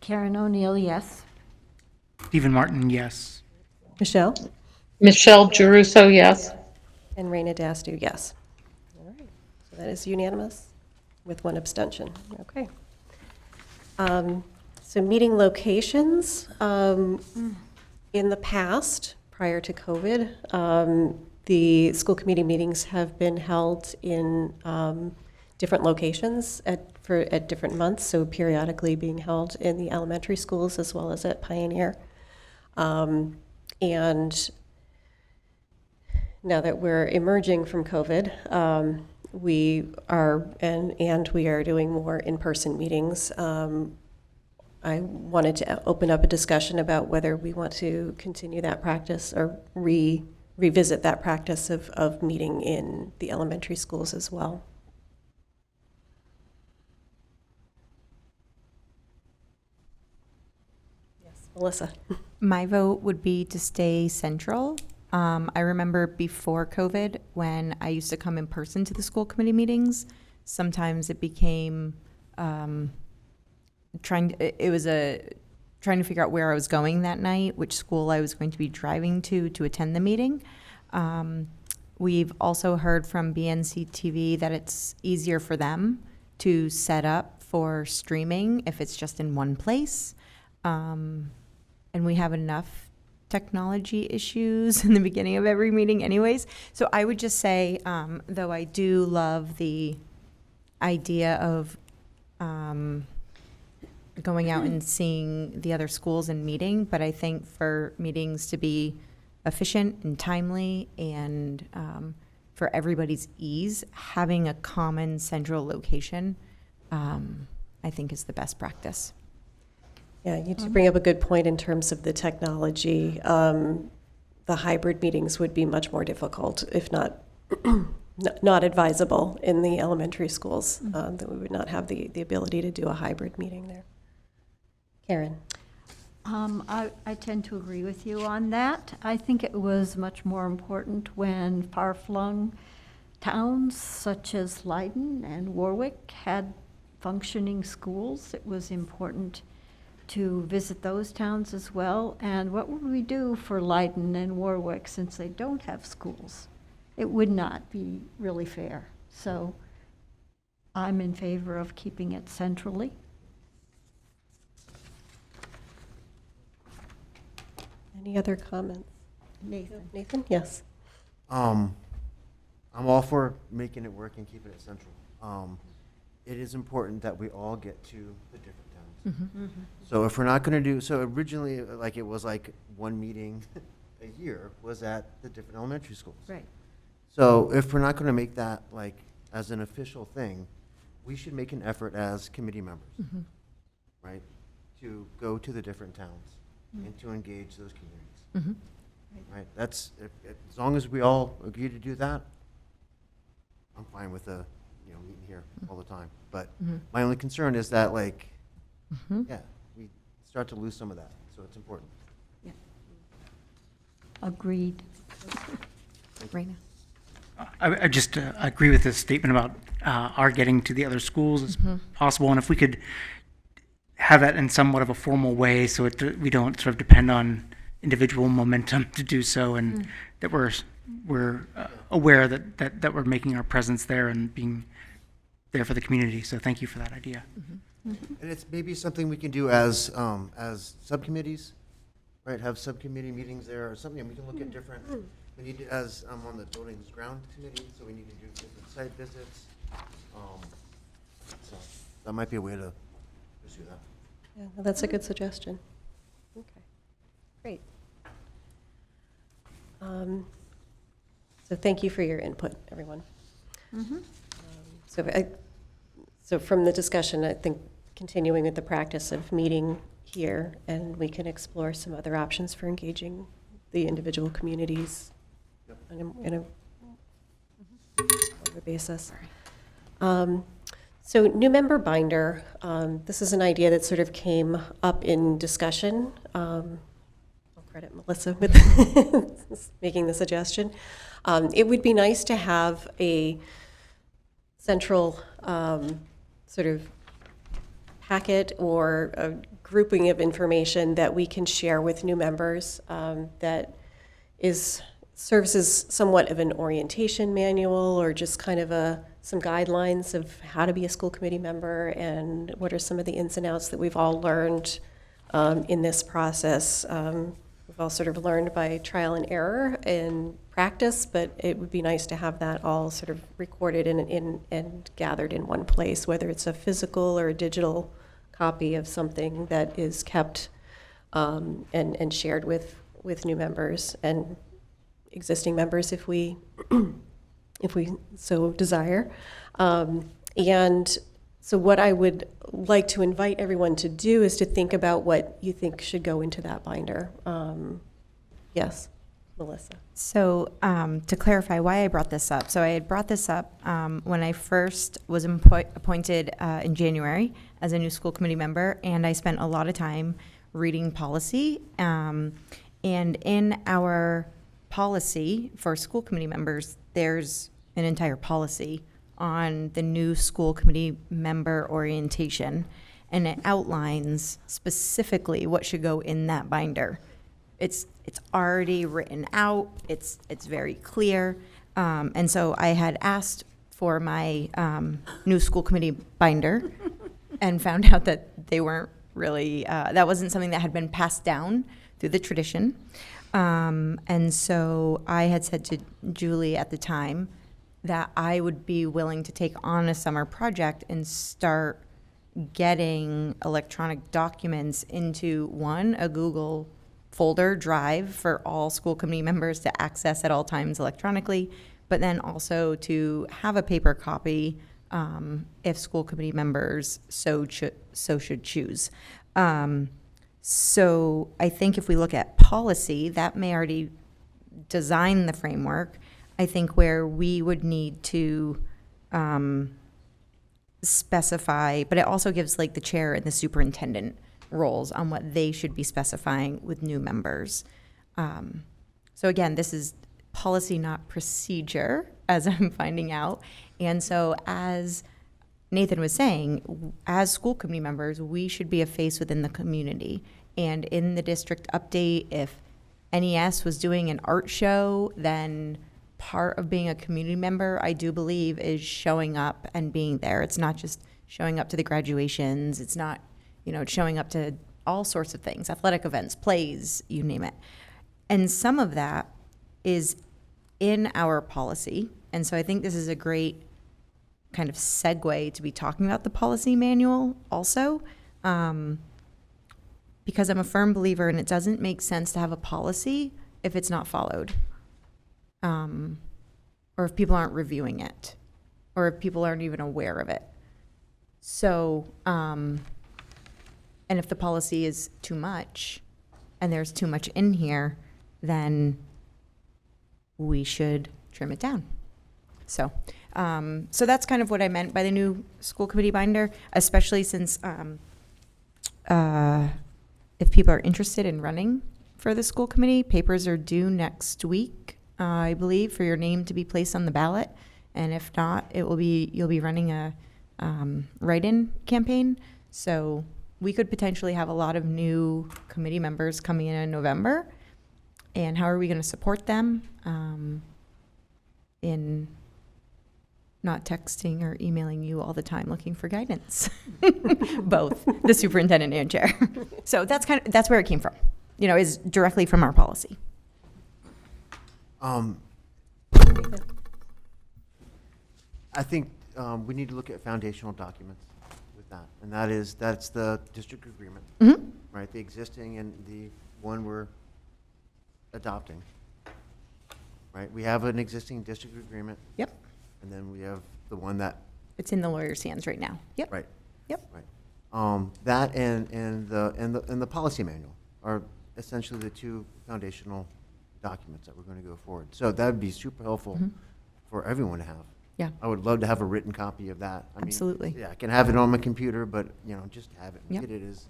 Karen O'Neill, yes. Stephen Martin, yes. Michelle? Michelle Geruso, yes. And Raina Dastu, yes. All right, so that is unanimous with one abstention. Okay. So meeting locations, in the past, prior to COVID, the school committee meetings have been held in different locations at different months, so periodically being held in the elementary schools as well as at Pioneer. And now that we're emerging from COVID, we are doing more in-person meetings. I wanted to open up a discussion about whether we want to continue that practice or revisit that practice of meeting in the elementary schools as well. Yes, Melissa. My vote would be to stay central. I remember before COVID, when I used to come in person to the school committee meetings, sometimes it became trying to figure out where I was going that night, which school I was going to be driving to attend the meeting. We've also heard from BNC TV that it's easier for them to set up for streaming if it's just in one place. And we have enough technology issues in the beginning of every meeting anyways. So I would just say, though I do love the idea of going out and seeing the other schools and meeting, but I think for meetings to be efficient and timely and for everybody's ease, having a common central location, I think is the best practice. Yeah, you do bring up a good point in terms of the technology. The hybrid meetings would be much more difficult, if not not advisable in the elementary schools, that we would not have the ability to do a hybrid meeting there. Karen? I tend to agree with you on that. I think it was much more important when far-flung towns such as Leiden and Warwick had functioning schools. It was important to visit those towns as well. And what would we do for Leiden and Warwick since they don't have schools? It would not be really fair. So I'm in favor of keeping it centrally. Any other comments? Nathan? Nathan, yes. I'm all for making it work and keeping it central. It is important that we all get to the different towns. Mm-hmm. So if we're not going to do, so originally, like, it was like one meeting a year was at the different elementary schools. Right. So if we're not going to make that like as an official thing, we should make an effort as committee members, right, to go to the different towns and to engage those communities. Right. That's as long as we all agree to do that, I'm fine with meeting here all the time. But my only concern is that like, yeah, we start to lose some of that. So it's important. Yeah. Agreed. Raina? I just agree with this statement about our getting to the other schools as possible, and if we could have that in somewhat of a formal way, so we don't sort of depend on individual momentum to do so, and that we're aware that we're making our presence there and being there for the community. So thank you for that idea. And it's maybe something we can do as subcommittees, right? Have subcommittee meetings there or something, and we can look at different, we need to, as I'm on the Buildings Ground Committee, so we need to do different site visits. So that might be a way to pursue that. Yeah, well, that's a good suggestion. Okay, great. So thank you for your input, everyone. So from the discussion, I think continuing with the practice of meeting here, and we can explore some other options for engaging the individual communities in a regular basis. So new member binder, this is an idea that sort of came up in discussion. I'll credit Melissa with making the suggestion. It would be nice to have a central sort of packet or a grouping of information that we can share with new members that serves as somewhat of an orientation manual or just kind of some guidelines of how to be a school committee member and what are some of the ins and outs that we've all learned in this process. We've all sort of learned by trial and error and practice, but it would be nice to have that all sort of recorded and gathered in one place, whether it's a physical or a digital copy of something that is kept and shared with new members and existing members if we so desire. And so what I would like to invite everyone to do is to think about what you think should go into that binder. Yes, Melissa. So to clarify why I brought this up, so I had brought this up when I first was appointed in January as a new school committee member, and I spent a lot of time reading policy. And in our policy for school committee members, there's an entire policy on the new school committee member orientation, and it outlines specifically what should go in that binder. It's already written out. It's very clear. And so I had asked for my new school committee binder and found out that they weren't really, that wasn't something that had been passed down through the tradition. And so I had said to Julie at the time that I would be willing to take on a summer project and start getting electronic documents into a Google folder drive for all school committee members to access at all times electronically, but then also to have a paper copy if school committee members so should choose. So I think if we look at policy, that may already design the framework. I think where we would need to specify, but it also gives like the chair and the superintendent roles on what they should be specifying with new members. So again, this is policy, not procedure, as I'm finding out. And so as Nathan was saying, as school committee members, we should be a face within the community. And in the district update, if NES was doing an art show, then part of being a community member, I do believe, is showing up and being there. It's not just showing up to the graduations. It's not, it's showing up to all sorts of things, athletic events, plays, you name it. And some of that is in our policy. And so I think this is a great kind of segue to be talking about the policy manual also, because I'm a firm believer, and it doesn't make sense to have a policy if it's not followed. Or if people aren't reviewing it, or if people aren't even aware of it. So, and if the policy is too much, and there's too much in here, then we should trim it down. So, so that's kind of what I meant by the new school committee binder, especially since if people are interested in running for the school committee, papers are due next week. I believe, for your name to be placed on the ballot. And if not, you'll be running a write-in campaign. So we could potentially have a lot of new committee members coming in November. And how are we going to support them in not texting or emailing you all the time looking for guidance. Both the superintendent and chair. So that's where it came from, is directly from our policy. I think we need to look at foundational documents with that, and that's the district agreement, Mm-hmm. right? The existing and the one we're adopting, right? We have an existing district agreement, Yep. and then we have the one that, It's in the lawyer's hands right now. Yep. right? Yep. Right. That and the policy manual are essentially the two foundational documents that we're going to go forward. So that would be super helpful Mhm. for everyone to have. Yeah. I would love to have a written copy of that. I mean, Absolutely. yeah, I can have it on my computer, but, just have it. Yep. Get it is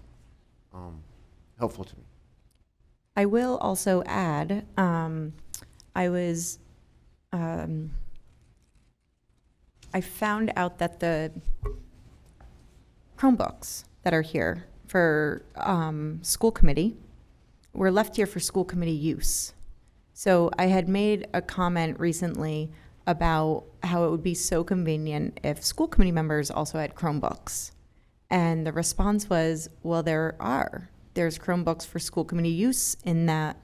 helpful to me. I will also add, I found out that the Chromebooks that are here for school committee were left here for school committee use. So I had made a comment recently about how it would be so convenient if school committee members also had Chromebooks. And the response was, well, there's Chromebooks for school committee use in that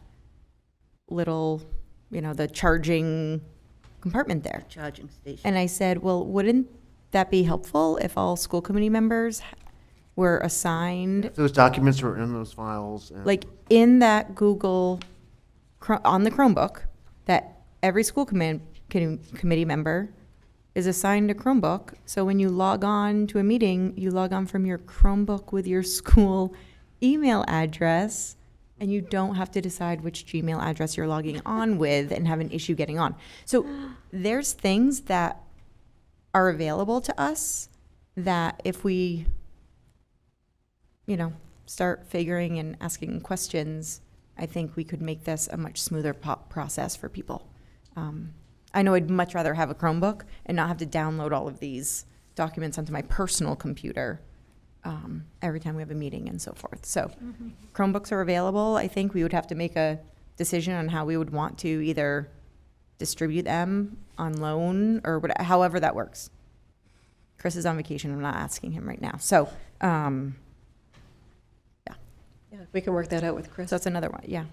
little, the charging compartment there. Charging station. And I said, well, wouldn't that be helpful if all school committee members were assigned, If those documents were in those files. And like in that Google, on the Chromebook, that every school committee member is assigned a Chromebook. So when you log on to a meeting, you log on from your Chromebook with your school email address, and you don't have to decide which Gmail address you're logging on with and have an issue getting on. So there's things that are available to us that if we, start figuring and asking questions, I think we could make this a much smoother process for people. I know I'd much rather have a Chromebook and not have to download all of these documents onto my personal computer every time we have a meeting and so forth. So Chromebooks are available. I think we would have to make a decision on how we would want to either distribute them on loan or however that works. Chris is on vacation. I'm not asking him right now. So, Yeah, we can work that out with Chris. so that's another one. Yeah.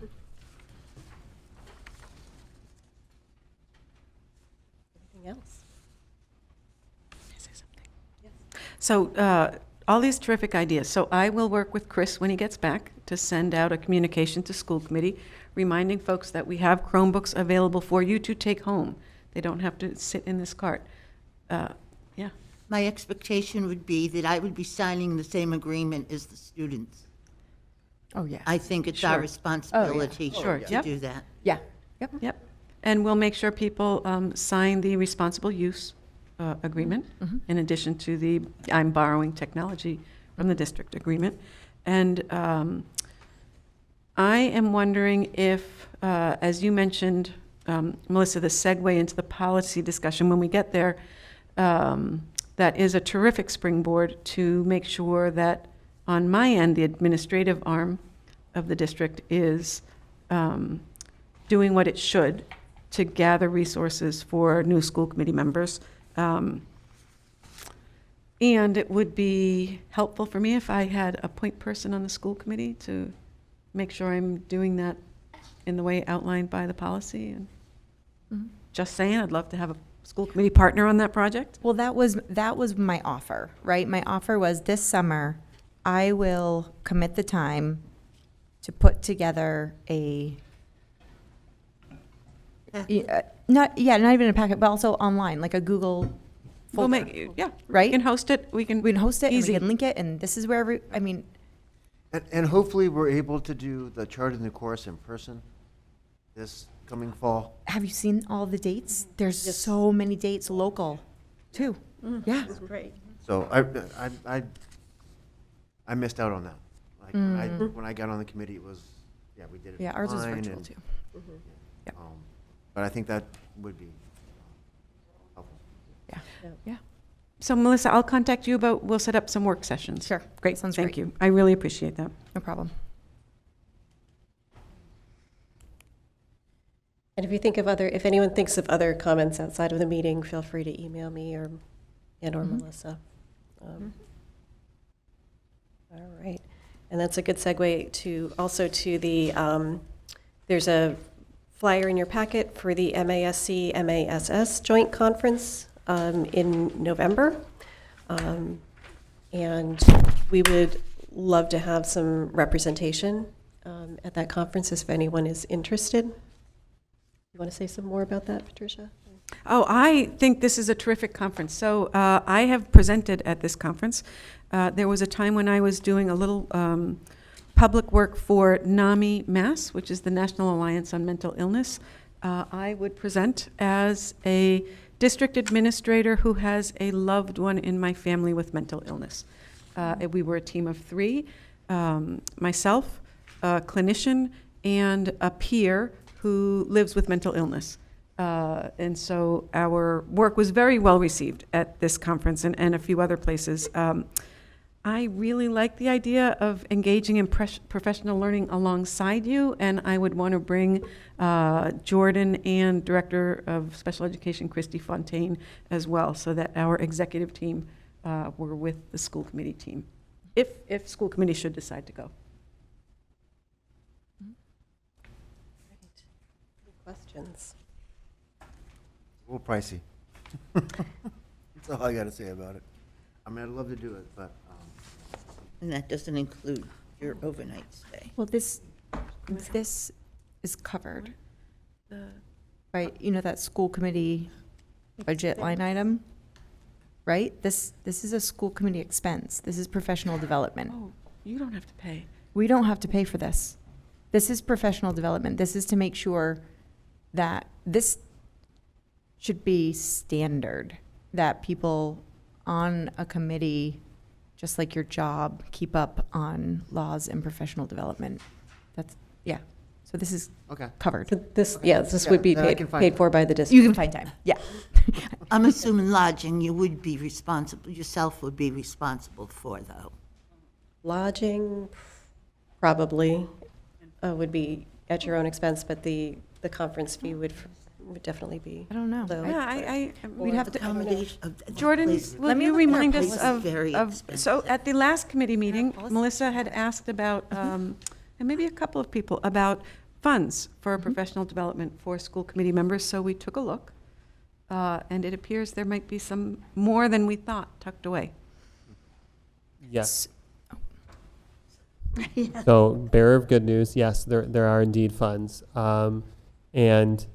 Anything else? So all these terrific ideas. So I will work with Chris when he gets back to send out a communication to school committee, reminding folks that we have Chromebooks available for you to take home. They don't have to sit in this cart. Yeah. My expectation would be that I would be signing the same agreement as the students. Oh, yeah. I think it's our Sure. responsibility Sure, to yep. do that. Yeah. Yep. Yep. And we'll make sure people sign the responsible use agreement in addition to the I'm borrowing technology from the district agreement. And I am wondering if, as you mentioned, Melissa, the segue into the policy discussion, when we get there, that is a terrific springboard to make sure that on my end, the administrative arm of the district is doing what it should to gather resources for new school committee members. And it would be helpful for me if I had a point person on the school committee to make sure I'm doing that in the way outlined by the policy. And just saying, I'd love to have a school committee partner on that project. Well, that was my offer, right? My offer was this summer, I will commit the time to put together not even a packet, but also online, like a Google We'll folder, make, yeah, right? we can host it. We can host it easy. and we can link it, and this is where And hopefully we're able to do the chart and the course in person this coming fall. have you seen all the dates? There's so many dates local, too. Yeah. Great. So I missed out on that. Like when I got on the committee, it was, we did it Yeah, ours was online virtual, and, too. Yep. But I think that would be helpful. Yeah. So Melissa, I'll contact you we'll set up some work sessions. Sure. Great, Sounds thank great. you. I really appreciate that. No problem. And if you think of if anyone thinks of other comments outside of the meeting, feel free to email me or Melissa. All right. And that's a good segue to the, there's a flyer in your packet for the MASC-MASS Joint Conference in November. And we would love to have some representation at that conference if anyone is interested. You want to say some more about that, Patricia? Oh, I think this is a terrific conference. So I have presented at this conference. There was a time when I was doing a little public work for NAMI Mass, which is the National Alliance on Mental Illness. I would present as a district administrator who has a loved one in my family with mental illness. We were a team of 3, myself, a clinician, and a peer who lives with mental illness. And so our work was very well received at this conference and a few other places. I really like the idea of engaging in professional learning alongside you, and I would want to bring Jordan and Director of Special Education, Christy Fontaine, as well, so that our executive team were with the school committee team, if school committee should decide to go. Questions? A little pricey. That's all I got to say about it. I mean, I'd love to do it, but And that doesn't include your overnight stay. Well, this is covered, right? You know, that school committee budget line item, right? This is a school committee expense. This is professional development. Oh, you don't have to pay. We don't have to pay for this. This is professional development. This is to make sure that this should be standard, that people on a committee, just like your job, keep up on laws and professional development. That's, yeah. So this is okay. covered. So this would be then I can find paid it. for by the district. You can find time, yeah. I'm assuming lodging you would be responsible, yourself would be responsible for, though. Lodging, probably, would be at your own expense, but the conference fee would definitely be I don't know. low. Yeah, We'd have to, Accommodation of that Jordan, place- will Let me you look at our remind us policy. of, Very expensive. so at the last committee meeting, Melissa had asked about, and maybe a couple of people, about funds for professional development for school committee members, so we took a look, and it appears there might be some more than we thought tucked away. Yes. So, bearer of good news, yes, there are indeed funds. And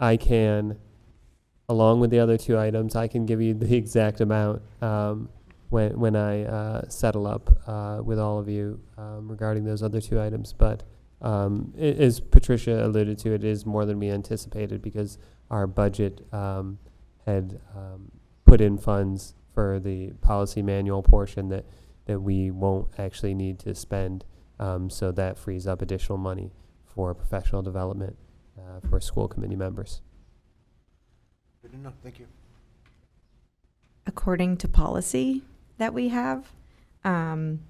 I can, along with the other 2 items, I can give you the exact amount when I settle up with all of you regarding those other 2 items. But as Patricia alluded to, it is more than we anticipated because our budget had put in funds for the policy manual portion that we won't actually need to spend. So that frees up additional money for professional development for school committee members. Good enough. Thank you. according to policy that we have, under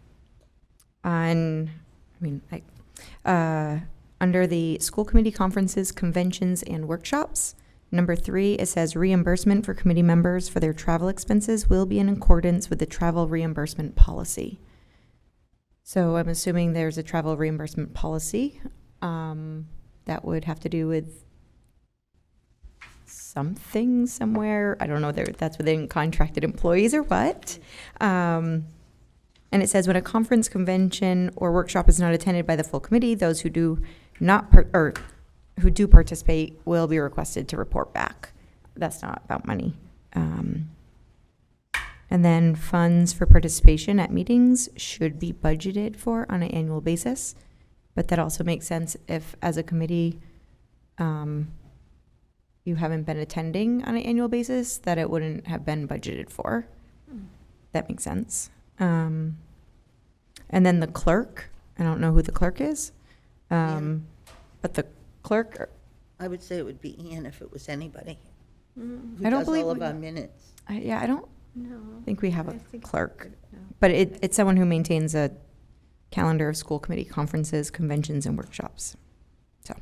the school committee conferences, conventions, and workshops. Number 3, it says reimbursement for committee members for their travel expenses will be in accordance with the travel reimbursement policy. So I'm assuming there's a travel reimbursement policy that would have to do with something somewhere. I don't know if that's within contracted employees or what. And it says when a conference, convention, or workshop is not attended by the full committee, those who do who do participate will be requested to report back. That's not about money. And then funds for participation at meetings should be budgeted for on an annual basis. But that also makes sense if, as a committee, you haven't been attending on an annual basis, that it wouldn't have been budgeted for. That makes sense. And then the clerk, I don't know who the clerk is, but the clerk, I would say it would be Ian if it was anybody. Who I don't does believe all of we- our minutes. I don't No. think we have a I think- clerk, no. but it's someone who maintains a calendar of school committee conferences, conventions, and workshops. So,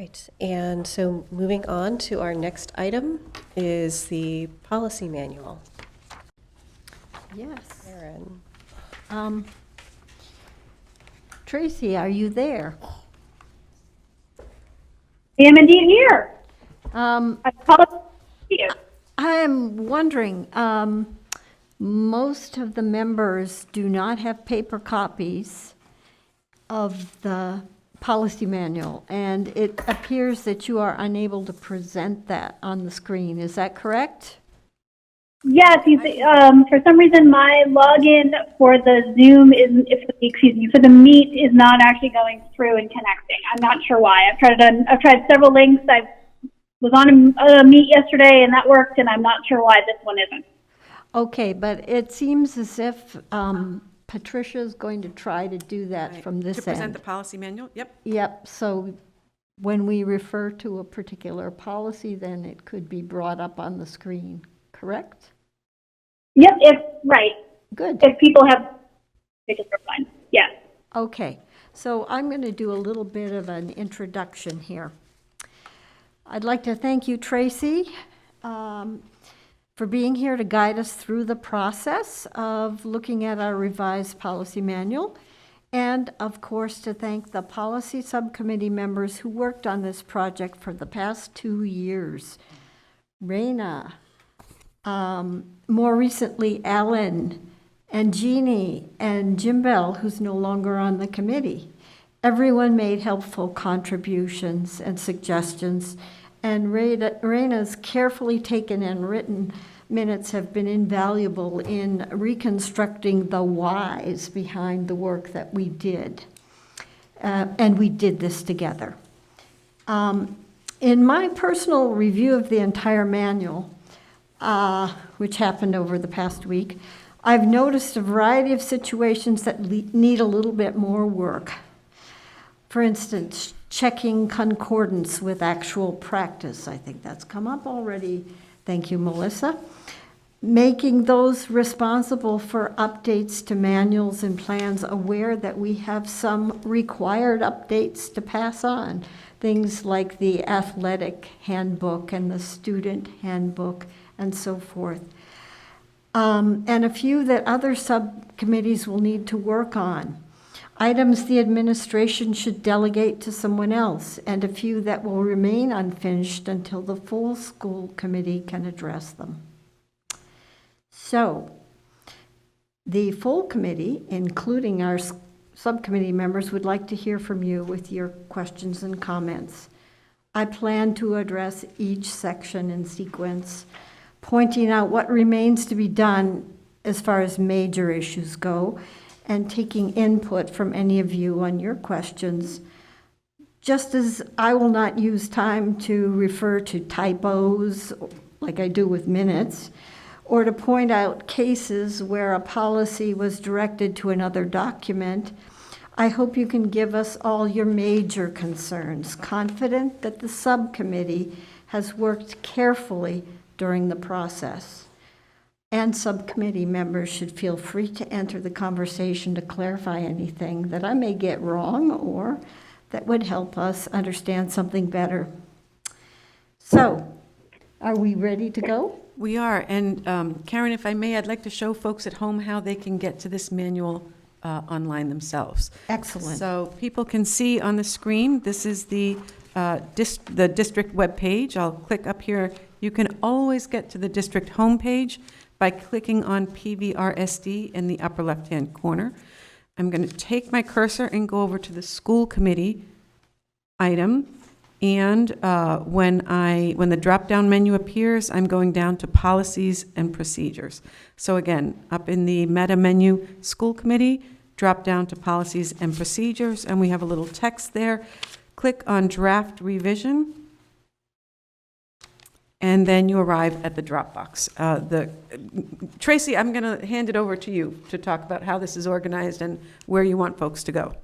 right, and so moving on to our next item is the policy manual. Yes. Karen. Tracy, are you there? I am indeed here. Um, I apologize to you. I am wondering, most of the members do not have paper copies of the policy manual, and it appears that you are unable to present that on the screen. Is that correct? Yes, for some reason my login for the Zoom for the Meet is not actually going through and connecting. I'm not sure why. I've tried several links. I was on a Meet yesterday and that worked, and I'm not sure why this one isn't. Okay, but it seems as if Patricia's going to try to do that Right. from this To present end. the policy manual, yep. Yep, so when we refer to a particular policy, then it could be brought up on the screen, correct? Yep, right. Good. If people have pictures, are fine. Yes. Okay, so I'm going to do a little bit of an introduction here. I'd like to thank you, Tracy, for being here to guide us through the process of looking at our revised policy manual, and of course to thank the policy subcommittee members who worked on this project for the past 2 years. Raina, more recently Alan, and Jeannie, and Jim Bell, who's no longer on the committee. Everyone made helpful contributions and suggestions, and Raina's carefully taken and written minutes have been invaluable in reconstructing the whys behind the work that we did. And we did this together. In my personal review of the entire manual, which happened over the past week, I've noticed a variety of situations that need a little bit more work. For instance, checking concordance with actual practice. I think that's come up already. Thank you, Melissa. Making those responsible for updates to manuals and plans aware that we have some required updates to pass on. Things like the athletic handbook and the student handbook and so forth. And a few that other subcommittees will need to work on. Items the administration should delegate to someone else, and a few that will remain unfinished until the full school committee can address them. So, the full committee, including our subcommittee members, would like to hear from you with your questions and comments. I plan to address each section in sequence, pointing out what remains to be done as far as major issues go, and taking input from any of you on your questions. Just as I will not use time to refer to typos like I do with minutes, or to point out cases where a policy was directed to another document, I hope you can give us all your major concerns, confident that the subcommittee has worked carefully during the process. And subcommittee members should feel free to enter the conversation to clarify anything that I may get wrong or that would help us understand something better. So, are we ready to go? We are, and Karen, if I may, I'd like to show folks at home how they can get to this manual online themselves. Excellent. So people can see on the screen, this is the district webpage. I'll click up here. You can always get to the district homepage by clicking on PVRSD in the upper left-hand corner. I'm going to take my cursor and go over to the school committee item. And when the drop-down menu appears, I'm going down to policies and procedures. So again, up in the meta menu, school committee, drop down to policies and procedures, and we have a little text there. Click on draft revision, and then you arrive at the Dropbox. Tracy, I'm going to hand it over to you to talk about how this is organized and where you want folks to go.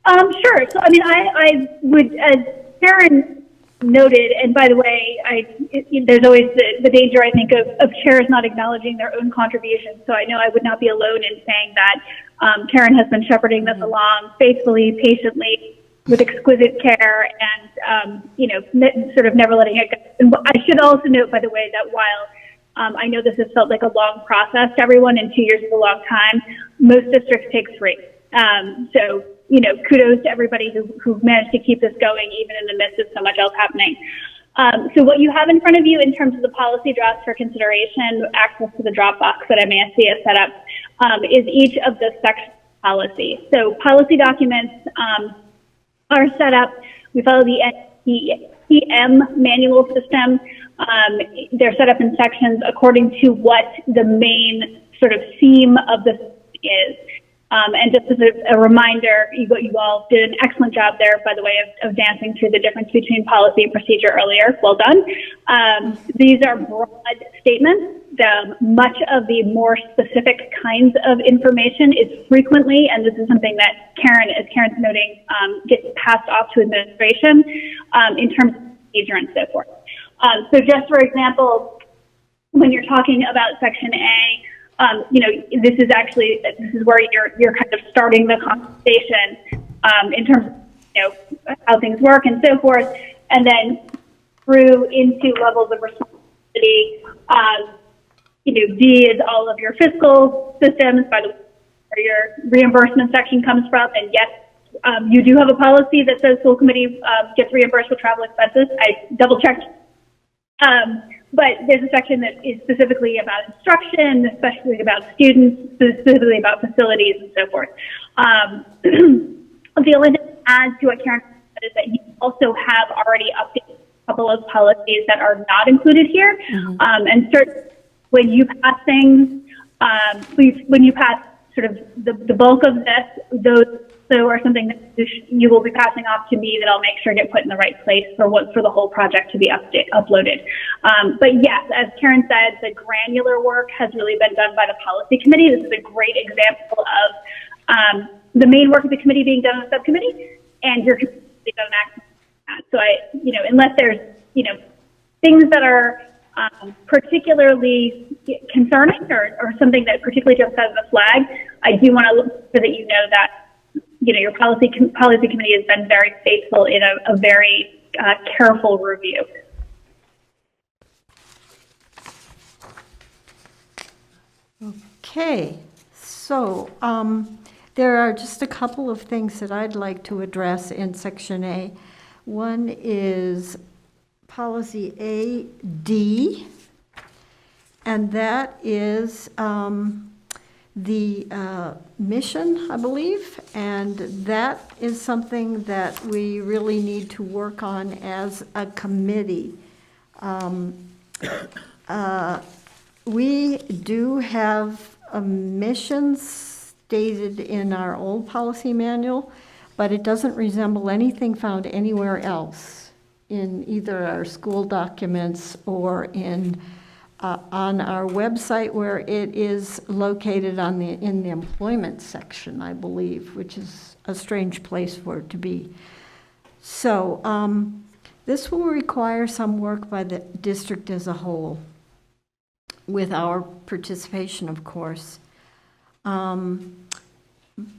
Sure. So, I mean, I would, as Karen noted, and by the way, there's always the danger, I think, of chairs not acknowledging their own contributions. So I know I would not be alone in saying that Karen has been shepherding this along faithfully, patiently, with exquisite care and, sort of never letting it go. And I should also note, by the way, that while I know this has felt like a long process to everyone, and 2 years is a long time, most districts take 3. So, kudos to everybody who managed to keep this going, even in the midst of so much else happening. So what you have in front of you in terms of the policy drafts for consideration, access to the Dropbox that MASC has set up, is each of the section policy. So policy documents are set up. We follow the NPM manual system. They're set up in sections according to what the main sort of theme of the is. And just as a reminder, you all did an excellent job there, by the way, of dancing through the difference between policy and procedure earlier. Well done. These are broad statements. Much of the more specific kinds of information is frequently, and this is something that as Karen's noting, gets passed off to administration in terms of procedure and so forth. So just for example, when you're talking about Section A, this is where you're kind of starting the conversation in terms of how things work and so forth, and then through into levels of responsibility. D is all of your fiscal systems, by the way, where your reimbursement section comes from, and yes, you do have a policy that says school committee gets reimbursed for travel expenses. I double checked. But there's a section that is specifically about instruction, especially about students, specifically about facilities and so forth. The only thing to add to what Karen said is that you also have already updated a couple of policies that are not included here. And certainly when you pass things, when you pass sort of the bulk of this, those are something that you will be passing off to me that I'll make sure get put in the right place for the whole project to be uploaded. But yes, as Karen said, the granular work has really been done by the policy committee. This is a great example of the main work of the committee being done on the subcommittee, and your committee being done an action. So unless there's things that are particularly concerning or something that particularly jumps out of the flag, I do want to look so that you know that your policy committee has been very faithful in a very careful review. Okay, so there are just a couple of things that I'd like to address in Section A. One is policy AD, and that is the mission, I believe, and that is something that we really need to work on as a committee. We do have a mission stated in our old policy manual, but it doesn't resemble anything found anywhere else in either our school documents or in on our website, where it is located in the employment section, I believe, which is a strange place for it to be. So this will require some work by the district as a whole, with our participation, of course.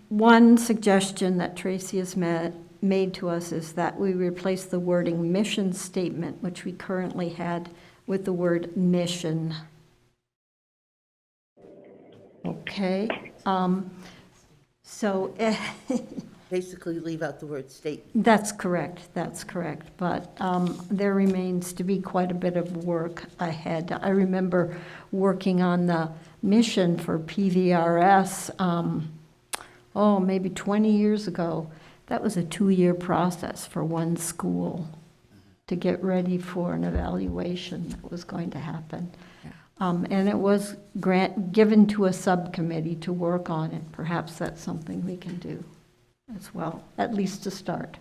One suggestion that Tracy has made to us is that we replace the wording mission statement, which we currently had, with the word mission. Okay. Basically leave out the word state. That's correct, but there remains to be quite a bit of work ahead. I remember working on the mission for PVRS, maybe 20 years ago. That was a 2-year process for one school to get ready for an evaluation that was going to happen. And it was given to a subcommittee to work on it. Perhaps that's something we can do as well, at least to start.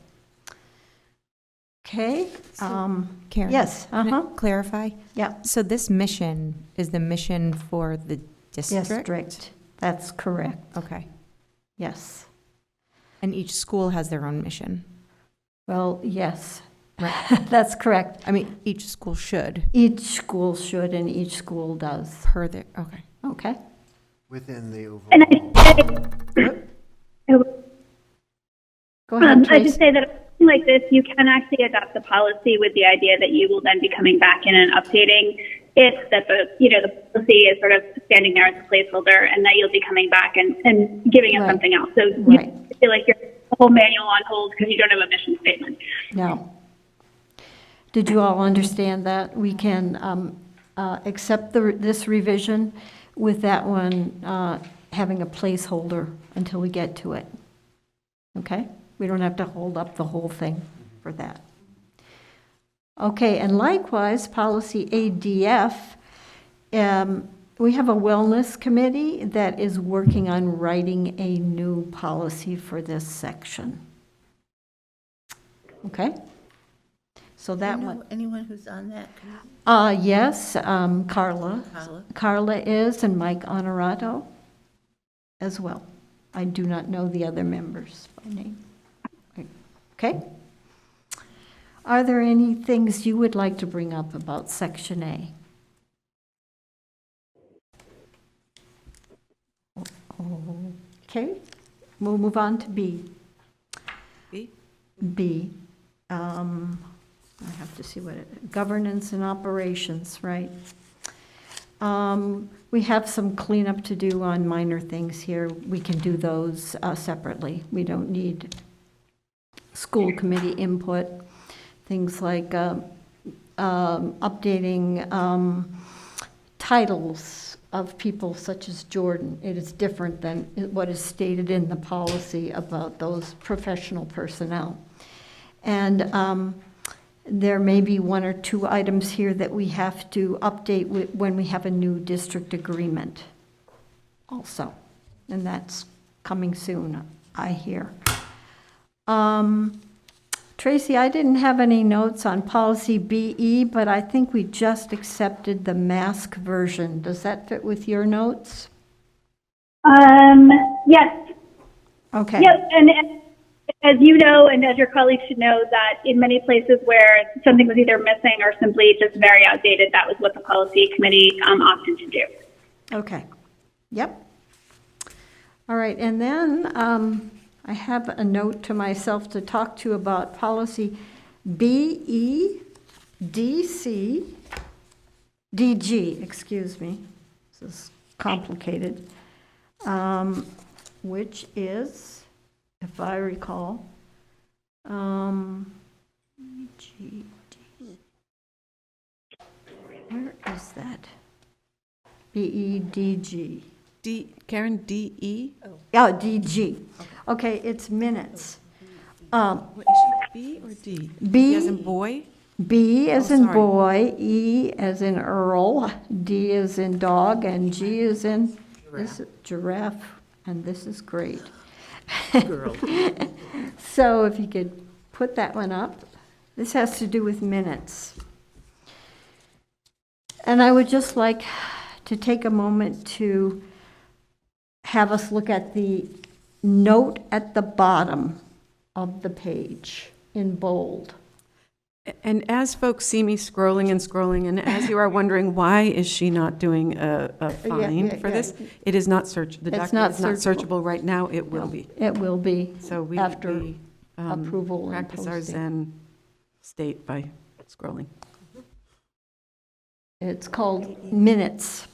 Okay. Karen? Yes. Can I clarify? Yeah. So this mission is the mission for the district? District. That's correct. Okay. Yes. And each school has their own mission? Well, yes. Right. That's correct. I mean, each school should. Each school should, and each school does. Per their, okay. Okay. Within the overall. And I Go ahead, I should Tracy. say that something like this, you can actually adopt the policy with the idea that you will then be coming back in and updating it, that the policy is sort of standing there as a placeholder, and that you'll be coming back and giving us Right. something else. So Right. you feel like you're the whole manual on hold because you don't have a mission statement. No. Did you all understand that? We can accept this revision with that one having a placeholder until we get to it. Okay? We don't have to hold up the whole thing for that. Okay, and likewise, policy ADF, we have a wellness committee that is working on writing a new policy for this section. Okay? So that one. Anyone who's on that committee? Yes, Carla. Carla? Carla is, and Mike Honorato as well. I do not know the other members by name. Okay? Are there any things you would like to bring up about Section A? Okay, we'll move on to B. B? B. I have to see governance and operations, right? We have some cleanup to do on minor things here. We can do those separately. We don't need school committee input. Things like updating titles of people such as Jordan. It is different than what is stated in the policy about those professional personnel. And there may be one or two items here that we have to update when we have a new district agreement also. And that's coming soon, I hear. Tracy, I didn't have any notes on policy BE, but I think we just accepted the mask version. Does that fit with your notes? Yes. Okay. Yep, and as you know, and as your colleagues should know, that in many places where something was either missing or simply just very outdated, that was what the policy committee opted to do. Okay. Yep. All right, and then I have a note to myself to talk to you about policy DG, excuse me. This is complicated. Which is, if I recall, GD. Where is that? BEDG. Karen, D-E? Oh, DG. Okay, it's minutes. What, is she B or D? B as in boy? B as in sorry. boy, E as in Earl, D as in dog, and G as in giraffe, and this is great. Girl. So if you could put that one up. This has to do with minutes. And I would just like to take a moment to have us look at the note at the bottom of the page in bold. And as folks see me scrolling, and as you are wondering, why is she not doing a find for this? It is not the document is not searchable right now. It will be. It will be So we after approval and practice our posting. Zen state by scrolling. It's called minutes.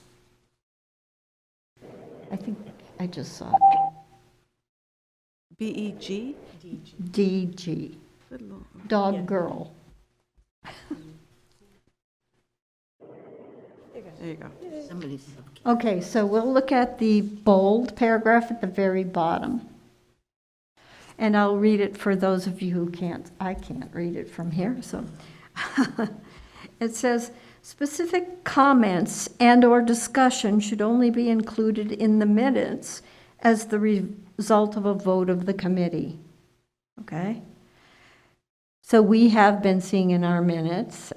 I think I just saw it. B-E-G? DG, Good Lord. dog girl. There you go. Somebody's. Okay, so we'll look at the bold paragraph at the very bottom. And I'll read it for those of you who can't. I can't read it from here, so. It says, specific comments and/or discussion should only be included in the minutes as the result of a vote of the committee. Okay? So we have been seeing in our minutes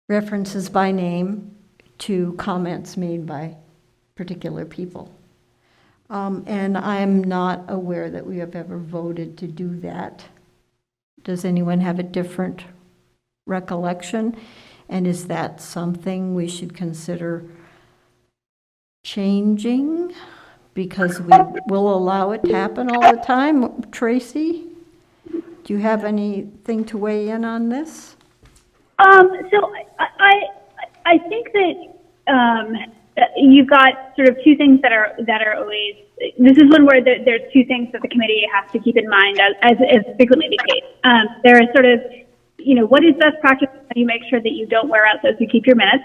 references by name to comments made by particular people. And I'm not aware that we have ever voted to do that. Does anyone have a different recollection? And is that something we should consider changing? because we will allow it to happen all the time. Tracy, do you have anything to weigh in on this? So I think that you've got sort of two things that are always. This is one where there's two things that the committee has to keep in mind, as is frequently the case. There is sort of, what is best practice, and you make sure that you don't wear out those who keep your minutes.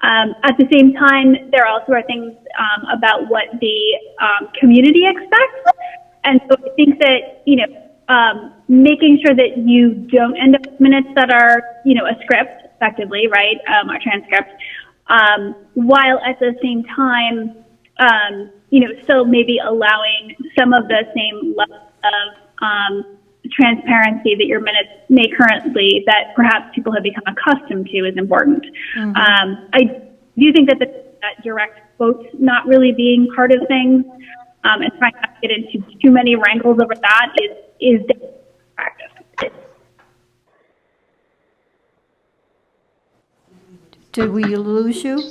At the same time, there also are things about what the community expects, and so I think that making sure that you don't end up with minutes that are a script, effectively, right, a transcript, while at the same time, still maybe allowing some of the same level of transparency that your minutes may currently, that perhaps people have become accustomed to, is important. I do think that that direct quotes not really being part of things and trying not to get into too many wrangles over that is practice. Did we lose you,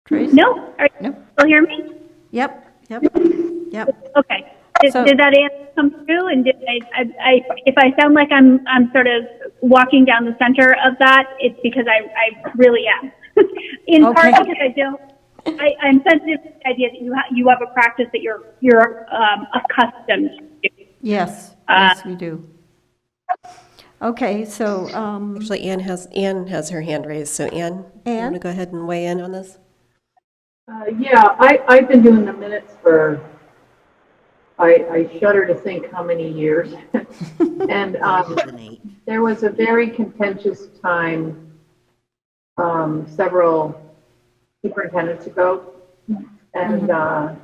Tracy? No, are you still hear me? Yep. Okay. So- Did that answer come through? And did I if I sound like I'm sort of walking down the center of that, it's because I really am. In part because I'm sensitive to the idea that you have a practice that you're accustomed to. Yes, we do. Okay, so, Actually, Anne has her hand raised, so Anne, you want to go ahead and weigh in on this? Yeah, I've been doing the minutes for, I shudder to think how many years. And there was a very contentious time several superintendents ago. And I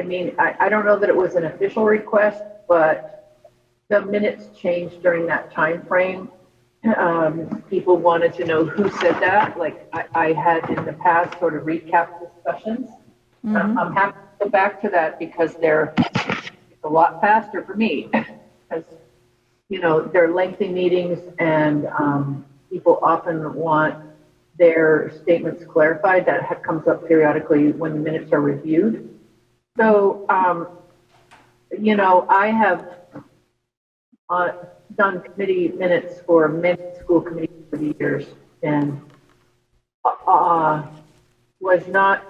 mean, I don't know that it was an official request, but the minutes changed during that time frame. People wanted to know who said that. Like I had in the past sort of recap discussions. I'm happy to go back to that because they're a lot faster for me. Because, they're lengthy meetings and people often want their statements clarified. That comes up periodically when the minutes are reviewed. So, I have done committee minutes for many school committees for the years and was not,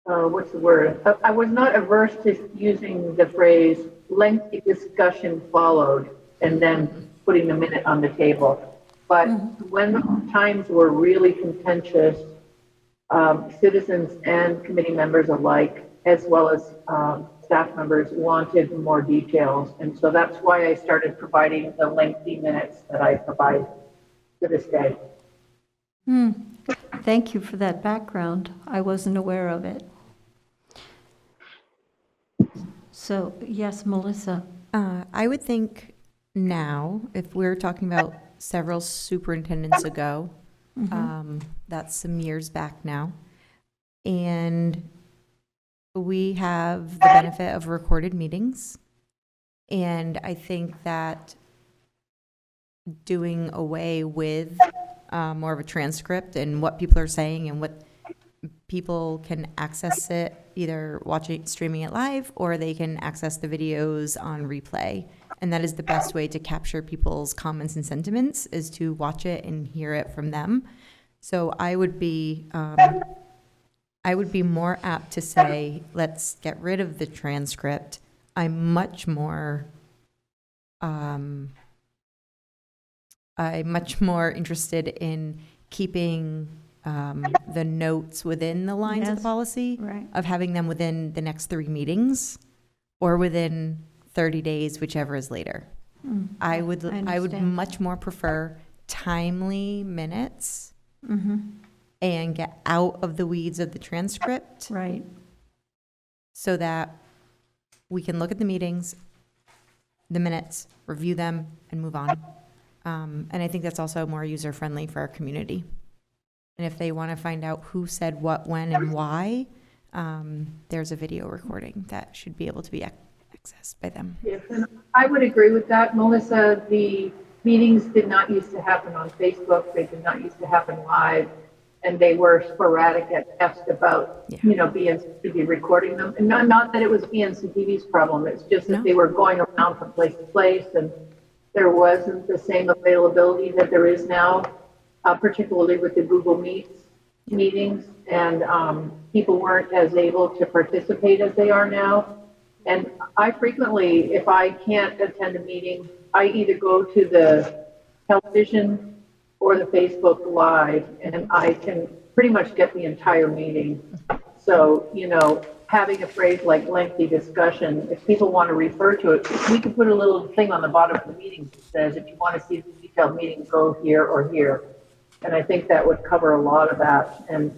what's the word? I was not averse to using the phrase lengthy discussion followed and then putting the minute on the table. But when the times were really contentious, citizens and committee members alike, as well as staff members, wanted more details. And so that's why I started providing the lengthy minutes that I provide to this day. thank you for that background. I wasn't aware of it. So, yes, Melissa. I would think now, if we're talking about several superintendents ago, that's some years back now, and we have the benefit of recorded meetings, and I think that doing away with more of a transcript and what people are saying and what people can access it, either streaming it live, or they can access the videos on replay. And that is the best way to capture people's comments and sentiments, is to watch it and hear it from them. So I would be more apt to say, let's get rid of the transcript. I'm much more interested in keeping the notes within the lines of the policy, Right. of having them within the next 3 meetings or within 30 days, whichever is later. I would understand. much more prefer timely minutes and get out of the weeds of the transcript, Right. so that we can look at the meetings, the minutes, review them, and move on. And I think that's also more user-friendly for our community. And if they want to find out who said what, when, and why, there's a video recording that should be able to be accessed by them. Yes, and I would agree with that, Melissa. The meetings did not used to happen on Facebook. They did not used to happen live. and they were sporadic at best about, Yeah. BNCTV recording them. And not that it was BNCTV's problem, it's just that No. they were going around from place to place, and there wasn't the same availability that there is now, particularly with the Google Meets meetings, and people weren't as able to participate as they are now. And I frequently, if I can't attend a meeting, I either go to the television or the Facebook Live, and I can pretty much get the entire meeting. So, having a phrase like lengthy discussion, if people want to refer to it, we can put a little thing on the bottom of the meeting that says, if you want to see the detailed meeting, go here or here. And I think that would cover a lot of that. And,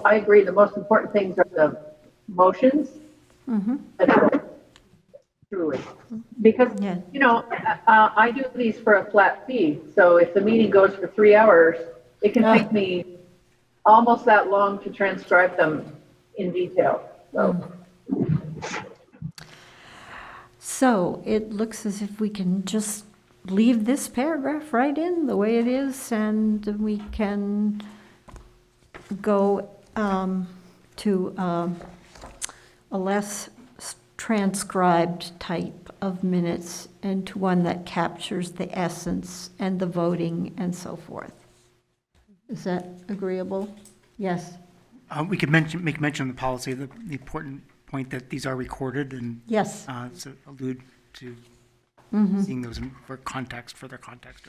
I agree, the most important things are the motions. Truly. Because, Yeah. I do these for a flat fee. So if the meeting goes for 3 hours, it can take me almost that long to transcribe them in detail. So it looks as if we can just leave this paragraph right in the way it is, and we can go to a less transcribed type of minutes and to one that captures the essence and the voting and so forth. Is that agreeable? Yes. We could make mention in the policy, the important point that these are recorded and Yes. so allude to seeing those for context, further context.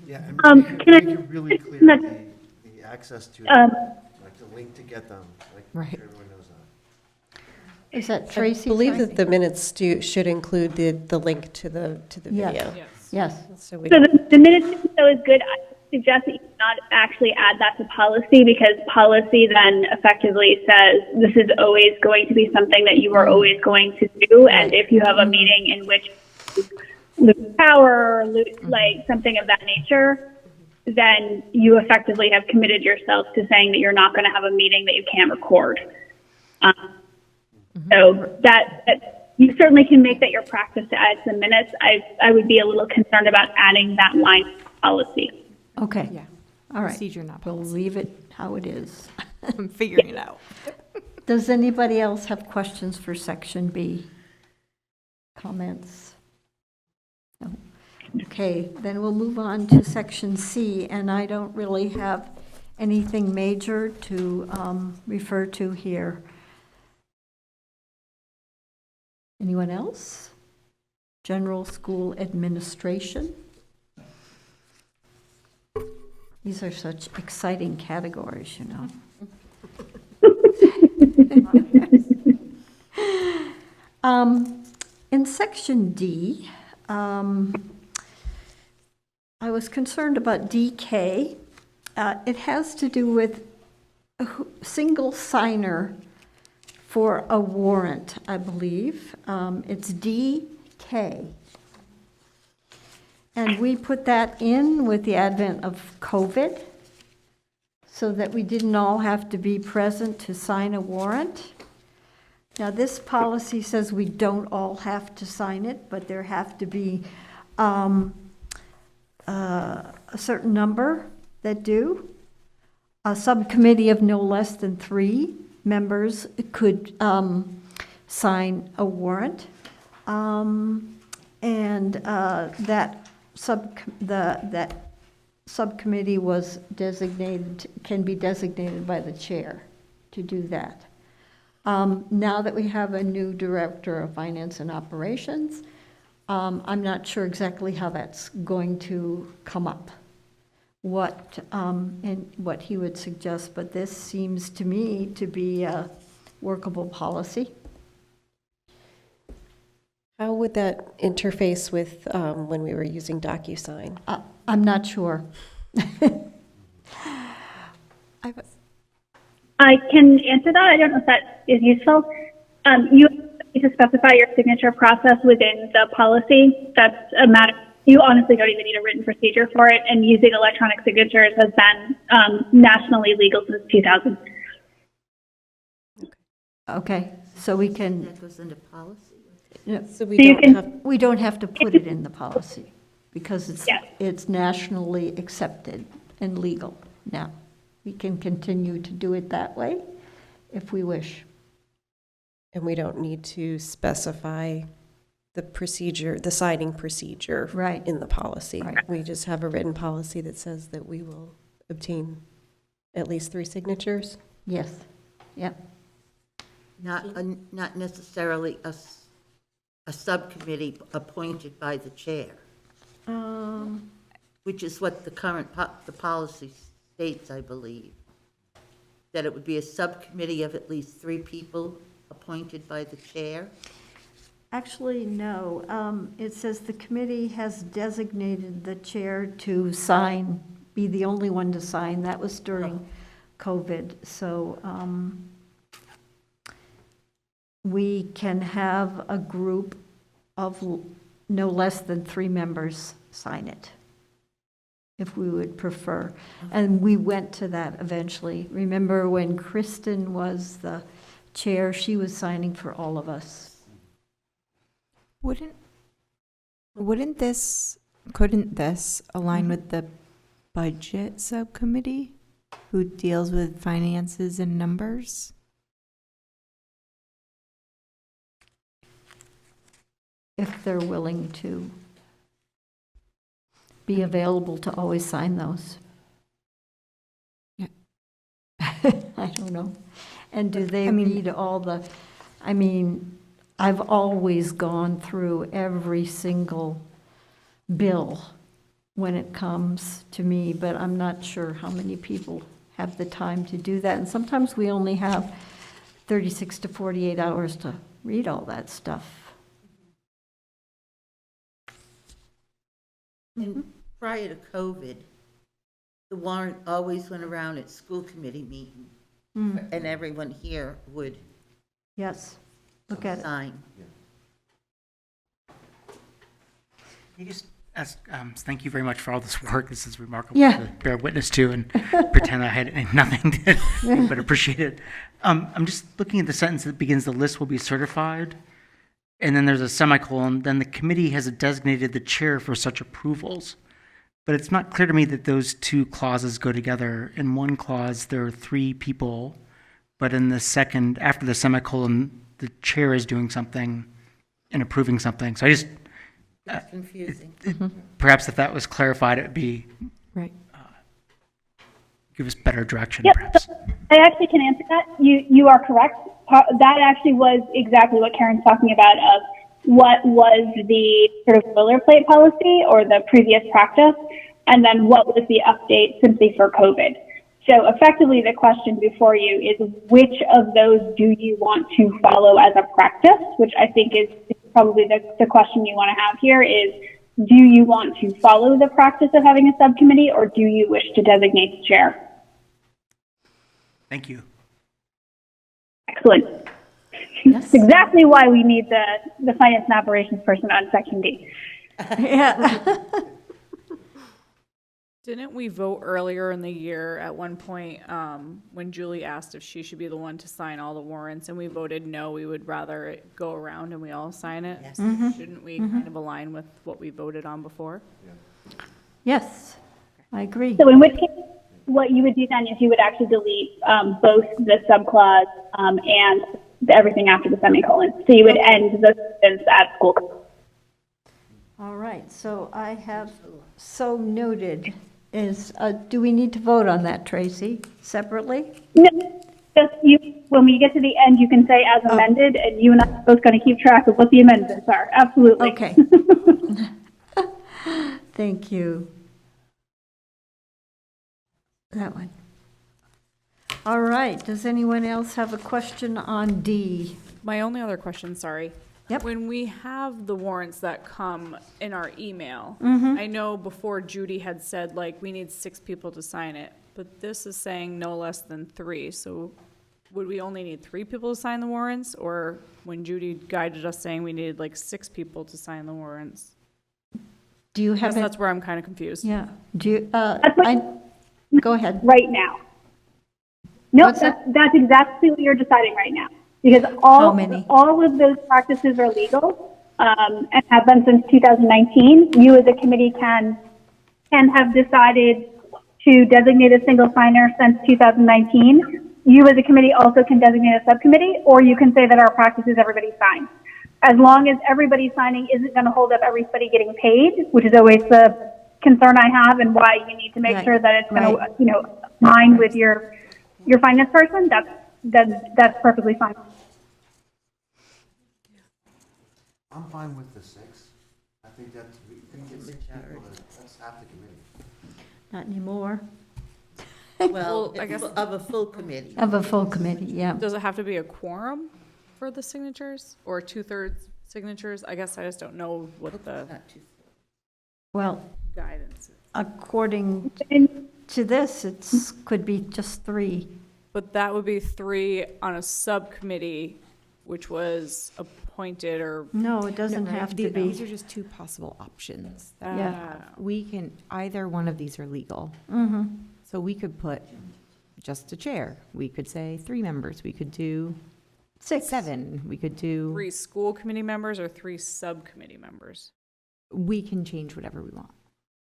Yeah, Can and make it really clear, the access to, like the link to get them, like Right. everyone knows that. Is that I Tracy? believe that the minutes should include the link to the Yes. video. Yes. So we, So the minutes though is good. I suggest that you not actually add that to policy, because policy then effectively says this is always going to be something that you are always going to do. And if you have a meeting in which you lose power or like something of that nature, then you effectively have committed yourself to saying that you're not going to have a meeting that you can't record. So that you certainly can make that your practice to add some minutes. I would be a little concerned about adding that line to policy. Okay. Yeah. All right. Procedure, not We'll policy. leave it how it is. I'm figuring it out. Does anybody else have questions for section B? Comments? No. Okay, then we'll move on to section C, and I don't really have anything major to refer to here. Anyone else? General school administration? These are such exciting categories, In section D, I was concerned about DK. It has to do with a single signer for a warrant, I believe. It's DK. And we put that in with the advent of COVID so that we didn't all have to be present to sign a warrant. Now, this policy says we don't all have to sign it, but there have to be a certain number that do. A subcommittee of no less than 3 members could sign a warrant. That subcommittee was designated, can be designated by the chair to do that. Now that we have a new director of finance and operations, I'm not sure exactly how that's going to come up, and what he would suggest, but this seems to me to be a workable policy. how would that interface with when we were using DocuSign? I'm not sure. I can answer that. I don't know if that is useful. You need to specify your signature process within the policy. That's a matter. You honestly don't even need a written procedure for it, and using electronic signatures has been nationally legal since 2000. Okay, so we can, That goes into policy. So we So you don't can- have, we don't have to put it in the policy because Yeah. it's nationally accepted and legal now. We can continue to do it that way if we wish. And we don't need to specify the procedure, the signing procedure Right. in the policy. Right. We just have a written policy that says that we will obtain at least 3 signatures. Yes, yep. Not necessarily a subcommittee appointed by the chair, which is what the current, the policy states, I believe. That it would be a subcommittee of at least 3 people appointed by the chair. Actually, no. It says the committee has designated the chair to sign, be the only one to sign. That was during COVID. So we can have a group of no less than 3 members sign it, if we would prefer. And we went to that eventually. Remember when Kristen was the chair, she was signing for all of us. Couldn't this align with the budget subcommittee who deals with finances and numbers? If they're willing to be available to always sign those. Yeah. I don't know. And do they read all the, I mean, I've always gone through every single bill when it comes to me, but I'm not sure how many people have the time to do that. And sometimes we only have 36 to 48 hours to read all that stuff. And prior to COVID, the warrant always went around at school committee meeting, and everyone here would Yes, look at it. sign. You just ask, thank you very much for all this work. This is remarkable Yeah. to bear witness to and pretend I had nothing to, but appreciate it. I'm just looking at the sentence that begins, the list will be certified. And then there's a semicolon, then the committee has designated the chair for such approvals. But it's not clear to me that those 2 clauses go together. In one clause, there are 3 people, but in the second, after the semicolon, the chair is doing something and approving something. So I just, It's confusing. perhaps if that was clarified, it would be, Right. give us better direction, Yep, perhaps. so I actually can answer that. You are correct. That actually was exactly what Karen's talking about of what was the sort of boilerplate policy or the previous practice, and then what was the update simply for COVID. So effectively the question before you is which of those do you want to follow as a practice, which I think is probably the question you want to have here is, do you want to follow the practice of having a subcommittee or do you wish to designate the chair? Thank you. Excellent. That's exactly why we need the finance and operations person on section D. Yeah. Didn't we vote earlier in the year at one point when Julie asked if she should be the one to sign all the warrants, and we voted no, we would rather it go around and we all sign it? Yes. Shouldn't we kind of align with what we voted on before? Yes, I agree. So in which case, what you would do then is you would actually delete both the subclause and everything after the semicolon. So you would end the sentence at school. All right, so I have so noted. Do we need to vote on that, Tracy, separately? No, just when we get to the end, you can say as amended, and you and I are both going to keep track of what the amendments are. Absolutely. Okay. Thank you. That one. All right, does anyone else have a question on D? My only other question, sorry. Yep. When we have the warrants that come in our email, I know before Judy had said, like, we need 6 people to sign it, but this is saying no less than 3. So would we only need 3 people to sign the warrants? Or when Judy guided us saying we needed like 6 people to sign the warrants? Do you I have guess it? that's where I'm kind of confused. Yeah, do you, go ahead. Right now. Nope, What's that? that's exactly what you're deciding right now. Because How many? all of those practices are legal and have been since 2019. You as a committee can have decided to designate a single signer since 2019. You as a committee also can designate a subcommittee, or you can say that our practice is everybody signs. As long as everybody signing isn't going to hold up everybody getting paid, which is always the concern I have, and why you need to make Right. sure that it's going to, align with your finance person. That's perfectly fine. I'm fine with the 6. I think that's, we can get 6 people, that's half the committee. Not anymore. Well, I guess- of a full committee. Of a full committee, yeah. Does it have to be a quorum for the signatures or 2/3 signatures? I guess I just don't know what the Not too. Well, guidance is. according to this, could be just 3. But that would be 3 on a subcommittee, which was appointed or. No, it doesn't have to be. These are just two possible options. Yeah. We can, either one of these are legal. Mm-hmm. So we could put just a chair. We could say 3 members. We could do 7. We could do, 3 school committee members or 3 subcommittee members? we can change whatever we want.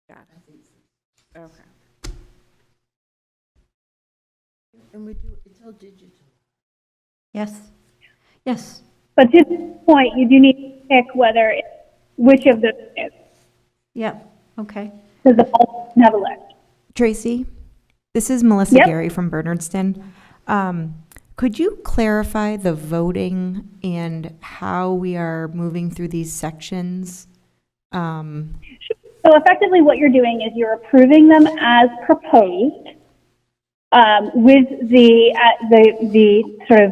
Got it. Okay. And we do, it's all digital. Yes. Yes. But to this point, you do need to pick which of those is, Yeah. Okay. because the poll doesn't have a list. Tracy, this is Melissa Yep. Gary from Bernardston. Could you clarify the voting and how we are moving through these sections? So effectively, what you're doing is you're approving them as proposed, with the sort of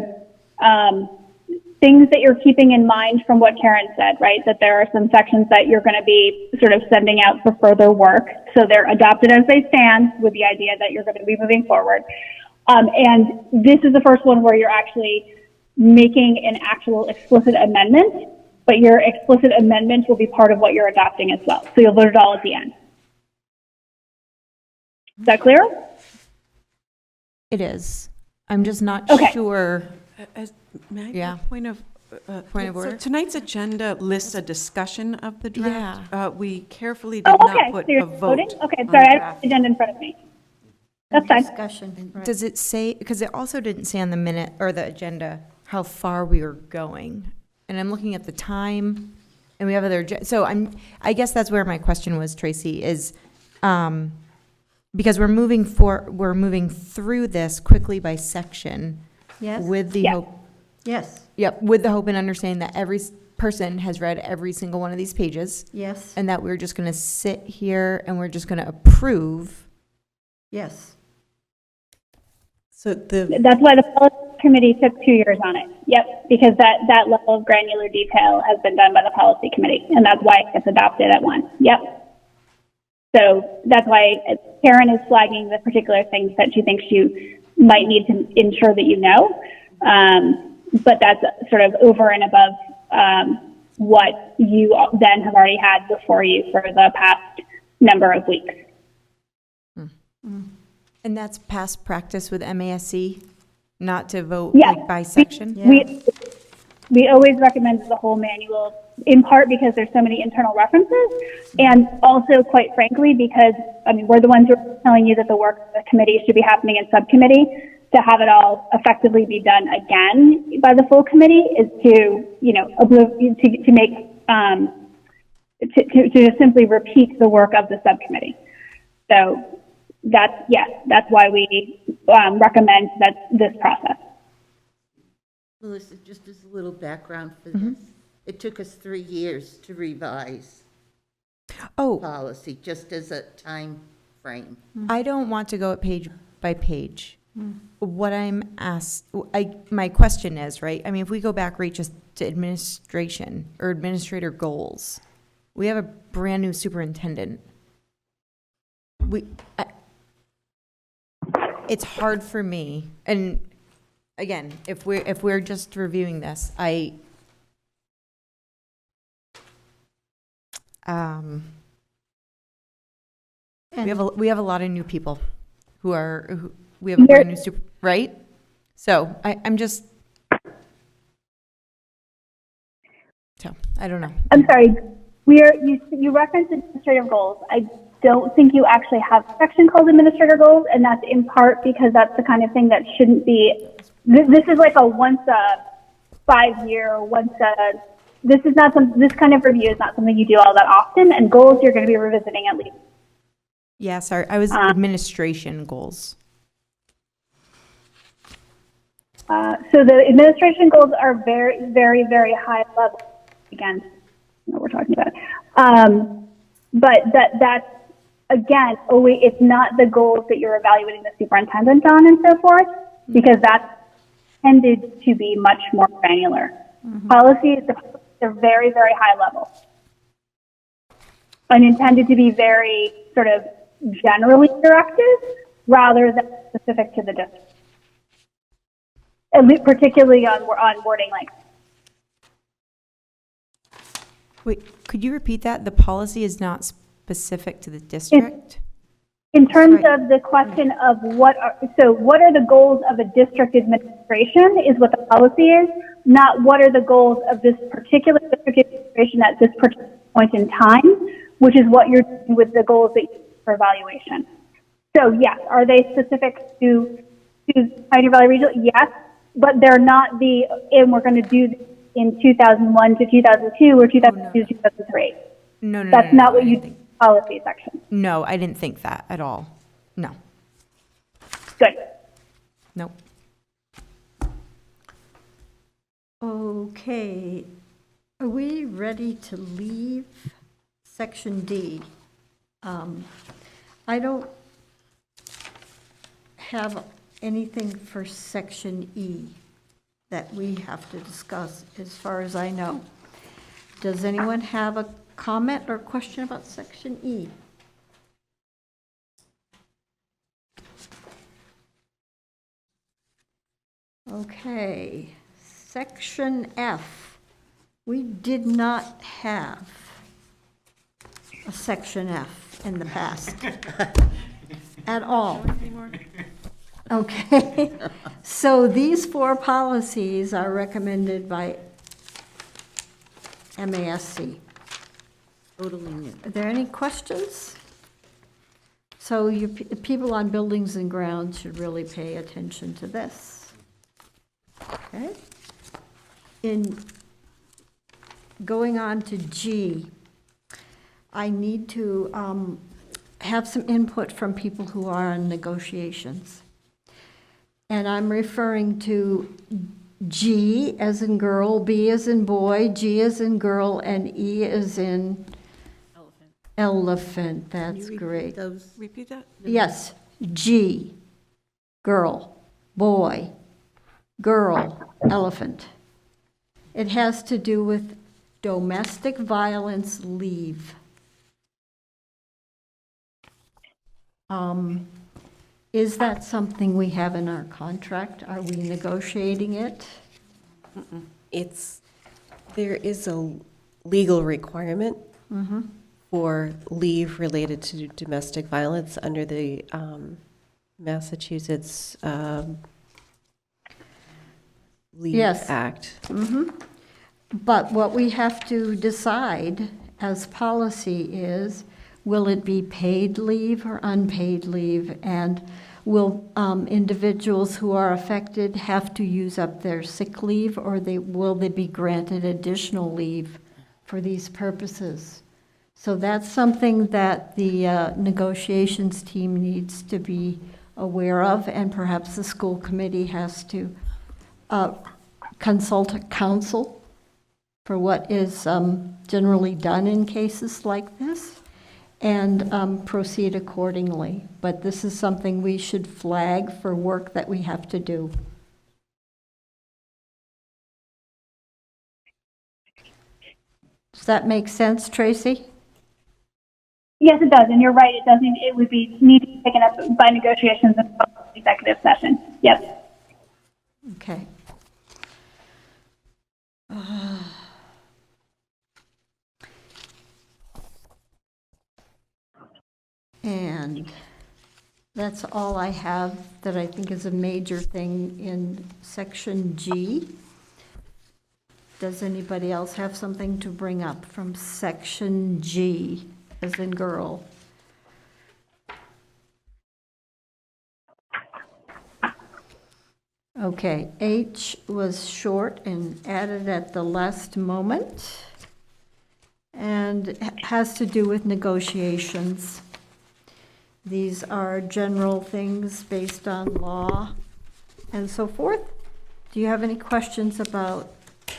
things that you're keeping in mind from what Karen said, right? That there are some sections that you're going to be sort of sending out for further work. So they're adopted as they stand with the idea that you're going to be moving forward. And this is the first one where you're actually making an actual explicit amendment, but your explicit amendment will be part of what you're adopting as well. So you'll vote it all at the end. Is that clear? It is. I'm just not Okay. sure. May I make Yeah. a point of Point of So order? tonight's agenda lists a discussion of the draft. We carefully did Oh, not okay. put So you're a vote. voting? Okay, on sorry, the I have draft. the agenda in front of me. That's fine. Discussion. Right. Does it say, because it also didn't say on the minute or the agenda how far we were going. And I'm looking at the time and we have other, so I guess that's where my question was, Tracy, is, because we're moving through this quickly by section Yes. with the Yeah. hope, Yes. yep, with the hope and understanding that every person has read every single one of these pages Yes. and that we're just going to sit here and we're just going to approve. Yes. So the, That's why the policy committee took 2 years on it. Yep, because that level of granular detail has been done by the policy committee, and that's why it gets adopted at once. Yep. So that's why Karen is flagging the particular things that she thinks you might need to ensure that you know. But that's sort of over and above what you then have already had before you for the past number of weeks. And that's past practice with MASC, not to vote Yeah. like by section? We always recommend the whole manual, in part because there's so many internal references, and also, quite frankly, because, I mean, we're the ones who are telling you that the work of the committee should be happening in subcommittee. To have it all effectively be done again by the full committee is to, to make, to simply repeat the work of the subcommittee. So that's why we recommend this process. Melissa, just as a little background for this, it took us 3 years to revise Oh, policy, just as a time frame. I don't want to go at page by page. What my question is, right, I mean, if we go back right just to administration or administrator goals, we have a brand new superintendent. It's hard for me, and again, if we're just reviewing this, we have a lot of new people who we have a brand new super, right? So I'm just, so I don't know. I'm sorry, you referenced administrative goals. don't think you actually have a section called administrator goals, and that's in part because that's the kind of thing that shouldn't be, this is like a once a 5 year, this is not this kind of review is not something you do all that often, and goals you're going to be revisiting at least. Yeah, sorry, I was administration goals. So the administration goals are very, very, very high level. Again, what we're talking about. But that's, again, it's not the goals that you're evaluating the superintendent on and so forth, because that's tended to be much more granular. Policies, they're very, very high level and intended to be very sort of generally directed rather than specific to the district. At least particularly on wording like. Wait, could you repeat that? The policy is not specific to the district? In terms of the question of what are the goals of a district administration is what the policy is, not what are the goals of this particular district administration at this particular point in time, which is what you're doing with the goals that you use for evaluation. So yes, are they specific to Pioneer Valley Regional? Yes, but they're not and we're going to do this in 2001 to 2002 or 2002 to 2003. No, That's not what you think policy section. No, I didn't think that at all. No. Good. Nope. Okay, are we ready to leave section D? I don't have anything for section E that we have to discuss, as far as I know. Does anyone have a comment or question about section E? Okay, section F. We did not have a section F in the past at all. Okay, so these 4 policies are recommended by MASC. Totally new. Are there any questions? So people on buildings and grounds should really pay attention to this. Okay? In going on to G, I need to have some input from people who are in negotiations. And I'm referring to G as in girl, B as in boy, G as in girl, and E as in elephant. That's great. Repeat that? Yes, G, girl, boy, girl, elephant. It has to do with domestic violence leave. Is that something we have in our contract? Are we negotiating it? There is a legal requirement for leave related to domestic violence under the Massachusetts Leave Yes. Act. But what we have to decide as policy is, will it be paid leave or unpaid leave? And will individuals who are affected have to use up their sick leave, or will they be granted additional leave for these purposes? So that's something that the negotiations team needs to be aware of, and perhaps the school committee has to consult counsel for what is generally done in cases like this, and proceed accordingly. But this is something we should flag for work that we have to do. Does that make sense, Tracy? Yes, it does, and you're right. It would be need to be taken up by negotiations in executive session. Yes. Okay. And that's all I have that I think is a major thing in section G. Does anybody else have something to bring up from section G, as in girl? Okay, H was short and added at the last moment, and has to do with negotiations. These are general things based on law and so forth. Do you have any questions about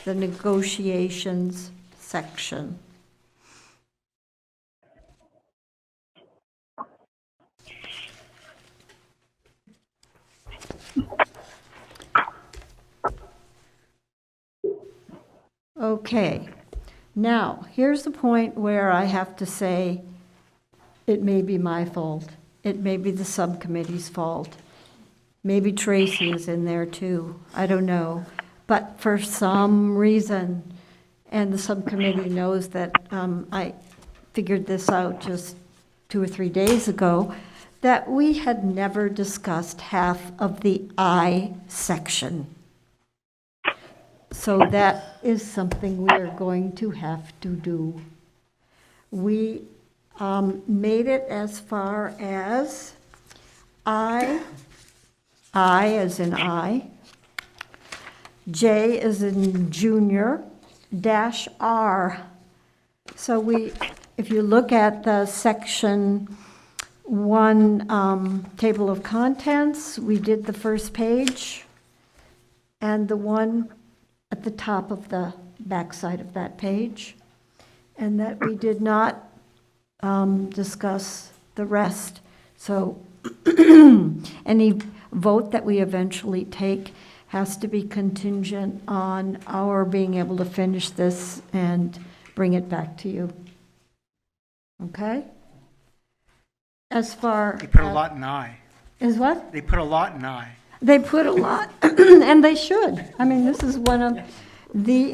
the negotiations section? Okay, now, here's the point where I have to say, it may be my fault. It may be the subcommittee's fault. Maybe Tracy is in there too, I don't know. But for some reason, and the subcommittee knows that I figured this out just 2 or 3 days ago, that we had never discussed half of the I section. So that is something we are going to have to do. We made it as far as I as in I, J as in junior, dash R. So if you look at the section 1 table of contents, we did the first page, and the one at the top of the backside of that page, and that we did not discuss the rest. So any vote that we eventually take has to be contingent on our being able to finish this and bring it back to you. Okay? As far They put a lot in I. as what? They put a lot in I. They put a lot, and they should. I mean, this is one of the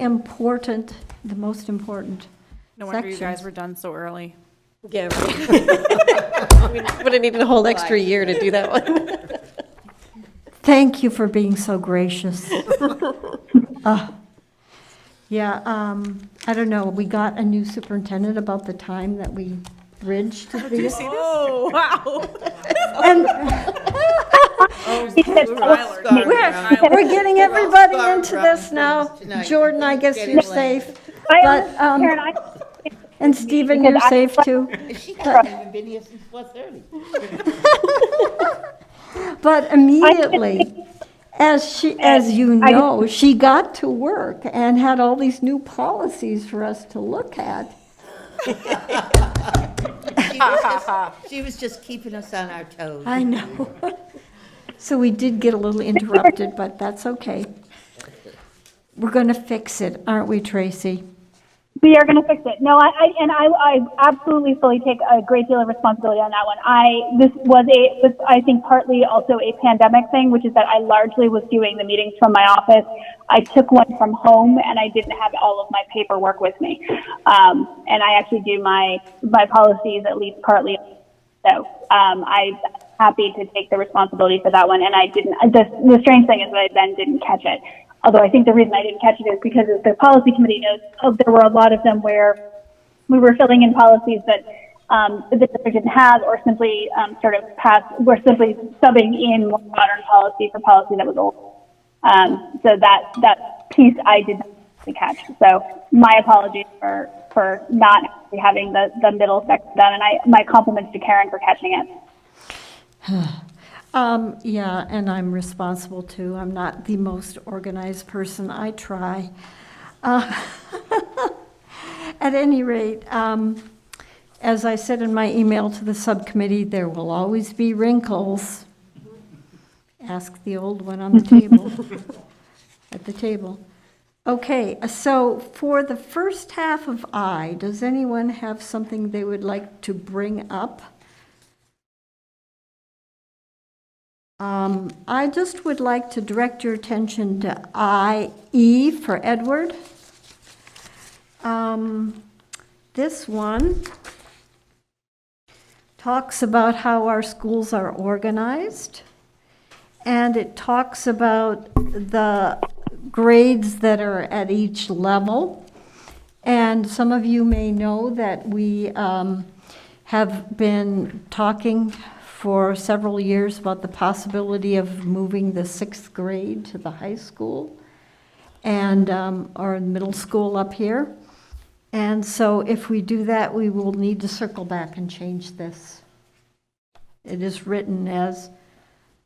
most important No wonder you guys sections. were done so early. Yeah, right. We would have needed a whole extra year to do that one. Thank you for being so gracious. Yeah, I don't know, we got a new superintendent about the time that we bridged to the. Oh, wow. And we're getting everybody into this now. Jordan, I guess you're safe. But, and Stephen, you're safe too. She hasn't even been here since 4:30. But immediately, as you know, she got to work and had all these new policies for us to look at. She was just keeping us on our toes. I know. So we did get a little interrupted, but that's okay. We're going to fix it, aren't we, Tracy? We are going to fix it. No, I absolutely fully take a great deal of responsibility on that one. This was I think partly also a pandemic thing, which is that I largely was doing the meetings from my office. I took one from home, and I didn't have all of my paperwork with me. And I actually do my policies at least partly. So I'm happy to take the responsibility for that one. And I didn't. The strange thing is that I then didn't catch it. Although I think the reason I didn't catch it is because, as the policy committee knows, there were a lot of them where we were filling in policies that the district didn't have, or simply we're simply subbing in more modern policy for policy that was old. So that piece I did not catch. So my apologies for not actually having the middle section done, and my compliments to Karen for catching it. Yeah, and I'm responsible too. I'm not the most organized person. I try. At any rate, as I said in my email to the subcommittee, there will always be wrinkles. Ask the old one on the table, at the table. Okay, so for the first half of I, does anyone have something they would like to bring up? I just would like to direct your attention to IE for Edward. This one talks about how our schools are organized, and it talks about the grades that are at each level. And some of you may know that we have been talking for several years about the possibility of moving the 6th grade to the high school and, or middle school up here. And so if we do that, we will need to circle back and change this. It is written as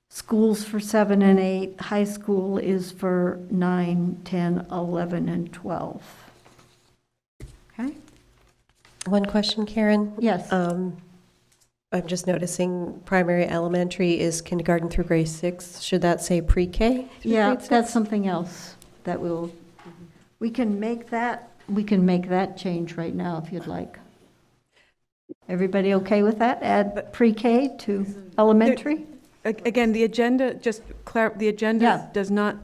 schools for 7 and 8, high school is for 9, 10, 11, and 12. Okay? One question, Karen. Yes. I'm just noticing primary elementary is kindergarten through grade 6. Should that say pre-K? through Yeah, grade 6? that's something else that we can make that change right now if you'd like. Everybody okay with that? Add pre-K to elementary? Again, the agenda, the agenda Yeah. does not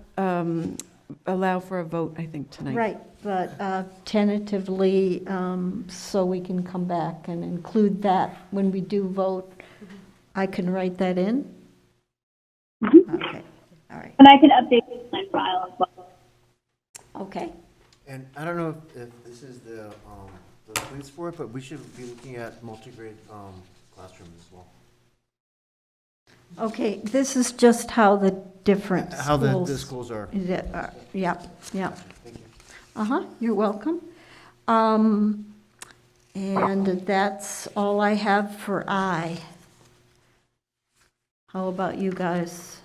allow for a vote, I think, tonight. Right, but tentatively, so we can come back and include that when we do vote, I can write that in? Okay, all right, And I can update the plan file as well. okay. And I don't know if this is the place for it, but we should be looking at multi-grade classrooms as well. Okay, this is just how the different schools. How the schools are. Yeah, yeah. Thank you. You're welcome. And that's all I have for I. How about you guys?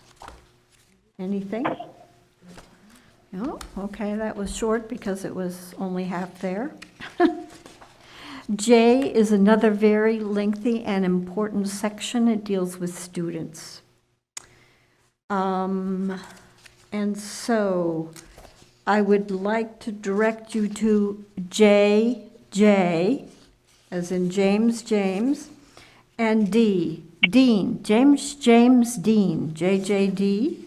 Anything? No? Okay, that was short because it was only half there. J is another very lengthy and important section. It deals with students. And so I would like to direct you to J, as in James, and D, Dean, James, Dean, JJD.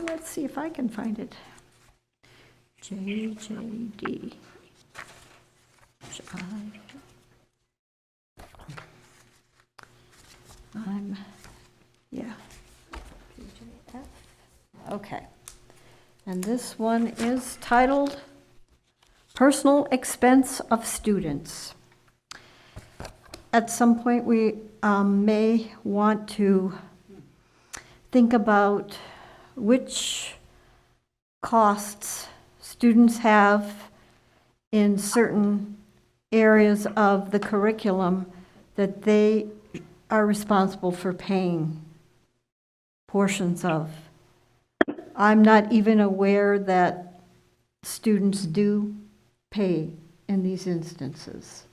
Let's see if I can find it. JJD. Yeah. PJF. Okay. And this one is titled Personal Expense of Students. At some point, we may want to think about which costs students have in certain areas of the curriculum that they are responsible for paying portions of. I'm not even aware that students do pay in these instances.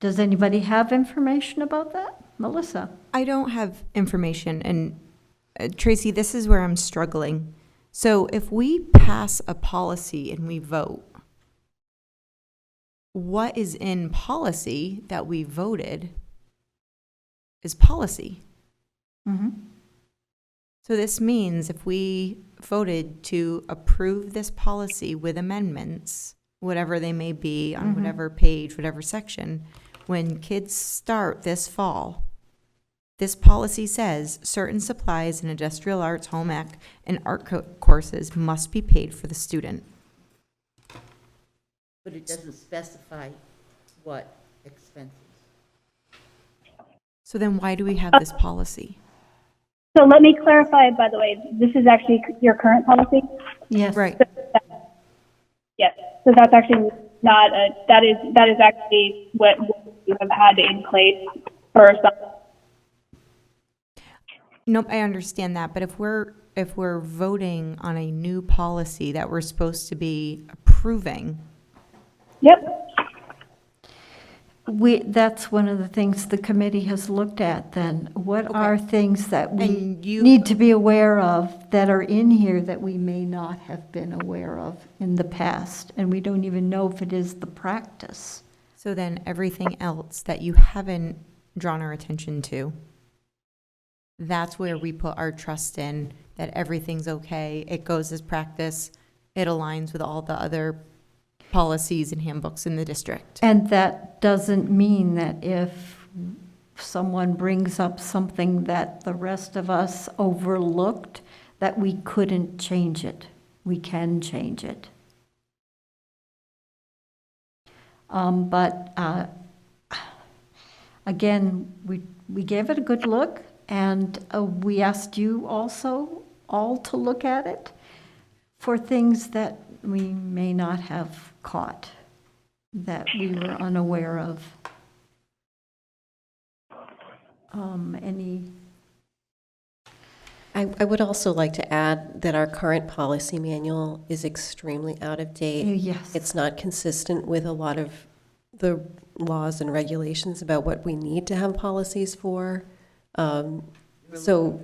Does anybody have information about that? Melissa? I don't have information, and Tracy, this is where I'm struggling. So if we pass a policy and we vote, what is in policy that we voted is policy. Mm-hmm. So this means if we voted to approve this policy with amendments, whatever they may be, on whatever page, whatever section, when kids start this fall, this policy says certain supplies in industrial arts, home ec, and art courses must be paid for the student. But it doesn't specify what expenses. So then why do we have this policy? So let me clarify, by the way, this is actually your current policy? Yes. Right. Yes. So that's actually not that is actually what you have had in place for some. Nope, I understand that, but if we're voting on a new policy that we're supposed to be approving. Yep. That's one of the things the committee has looked at then. What are things that we And you- need to be aware of that are in here that we may not have been aware of in the past? And we don't even know if it is the practice. So then everything else that you haven't drawn our attention to, that's where we put our trust in, that everything's okay, it goes as practice, it aligns with all the other policies and handbooks in the district. And that doesn't mean that if someone brings up something that the rest of us overlooked, that we couldn't change it. We can change it. But again, we gave it a good look, and we asked you also all to look at it for things that we may not have caught, that we were unaware of. I would also like to add that our current policy manual is extremely out of date. Yes. It's not consistent with a lot of the laws and regulations about what we need to have policies for. So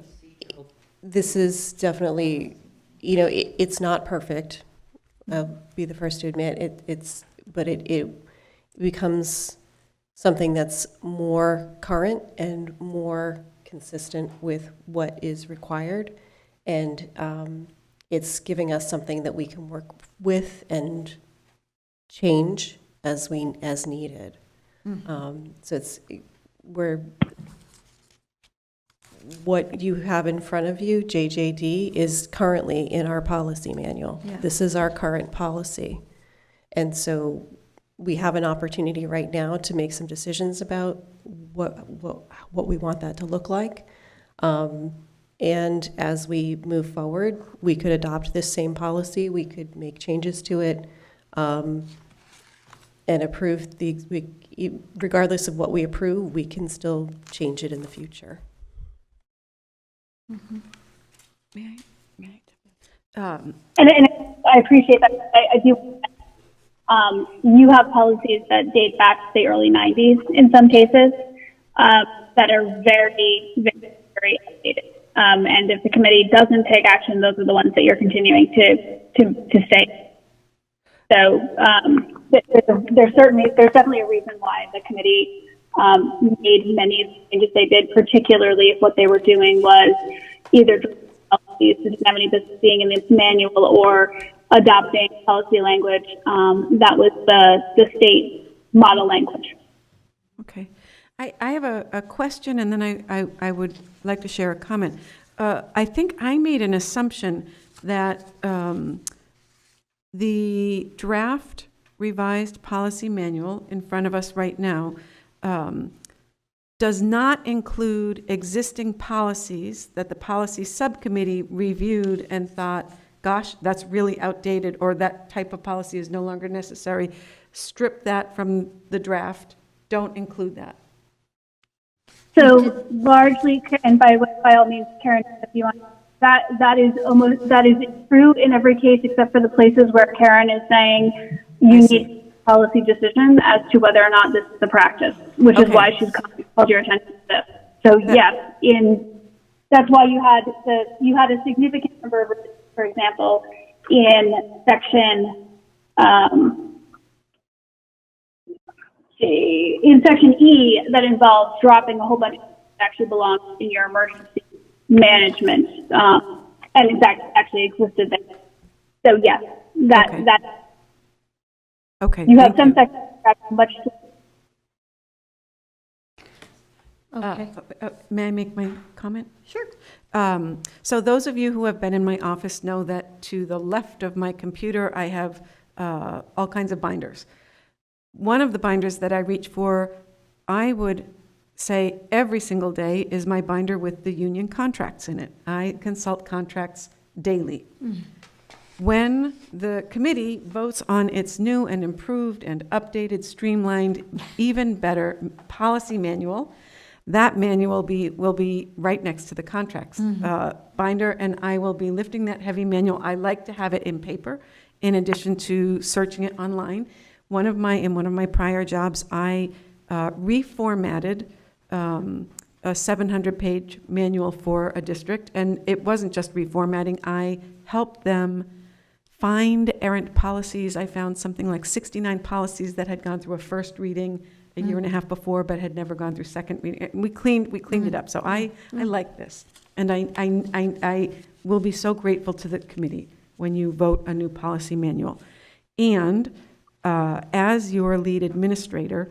this is definitely, it's not perfect. I'll be the first to admit but it becomes something that's more current and more consistent with what is required. And it's giving us something that we can work with and change as needed. So what you have in front of you, JJD, is currently in our policy manual. Yeah. This is our current policy. And so we have an opportunity right now to make some decisions about what we want that to look like. And as we move forward, we could adopt this same policy, we could make changes to it, and approve regardless of what we approve, we can still change it in the future. May I? And I appreciate that. I do. You have policies that date back to the early 90s in some cases that are very, very, very outdated. And if the committee doesn't take action, those are the ones that you're continuing to stay. So there's definitely a reason why the committee made many of the changes they did, particularly if what they were doing was either policies that didn't have any business being in this manual or adopting policy language that was the state model language. Okay. I have a question, and then I would like to share a comment. I think I made an assumption that the draft revised policy manual in front of us right now does not include existing policies that the policy subcommittee reviewed and thought, gosh, that's really outdated, or that type of policy is no longer necessary. Strip that from the draft. Don't include that. So largely, and by all means, Karen, if you want, that is true in every case except for the places where Karen is saying you need a policy decision as to whether or not this is the practice, which is why she's called your attention to this. So yes, that's why you had a significant number of, for example, in section E that involves dropping a whole bunch that actually belongs in your emergency management, and in fact actually existed there. So yes, that okay. You have some sections that have much. Okay. May I make my comment? Sure. So those of you who have been in my office know that to the left of my computer, I have all kinds of binders. One of the binders that I reach for, I would say every single day, is my binder with the union contracts in it. I consult contracts daily. When the committee votes on its new and improved and updated, streamlined, even better policy manual, that manual will be right next to the contracts binder, and I will be lifting that heavy manual. I like to have it in paper in addition to searching it online. In one of my prior jobs, I reformatted a 700-page manual for a district, and it wasn't just reformatting. I helped them find errant policies. I found something like 69 policies that had gone through a first reading a year and a half before, but had never gone through second reading. We cleaned it up. So I like this, and I will be so grateful to the committee when you vote a new policy manual. And as your lead administrator,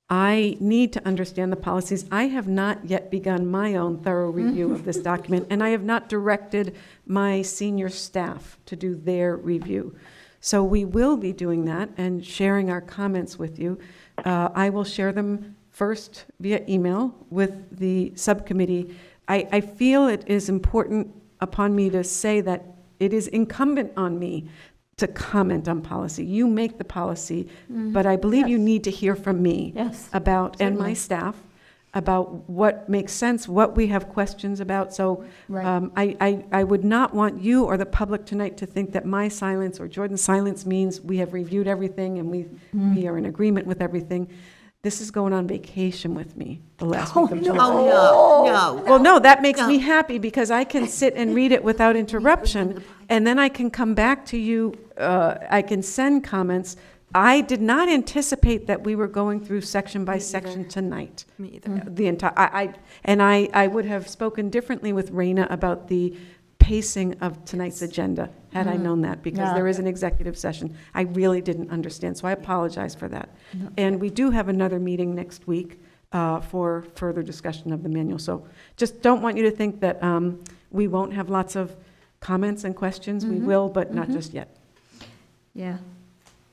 I need to understand the policies. I have not yet begun my own thorough review of this document, and I have not directed my senior staff to do their review. So we will be doing that and sharing our comments with you. I will share them first via email with the subcommittee. I feel it is important upon me to say that it is incumbent on me to comment on policy. You make the policy, but I believe you need to hear from me Yes, about, and my certainly. staff, about what makes sense, what we have questions about. So Right. I would not want you or the public tonight to think that my silence or Jordan's silence means we have reviewed everything and we are in agreement with everything. This is going on vacation with me the last week of July. Oh, no. Well, no, that makes No. me happy because I can sit and read it without interruption, and then I can come back to you, I can send comments. I did not anticipate that we were going through section by section tonight. Me either. The entire, I would have spoken differently with Raina about the pacing of tonight's agenda, had I known that, because Yeah. there is an executive session. I really didn't understand, so I apologize for that. And we do have another meeting next week for further discussion of the manual. So just don't want you to think that we won't have lots of comments and questions. We will, but not just yet. Yeah,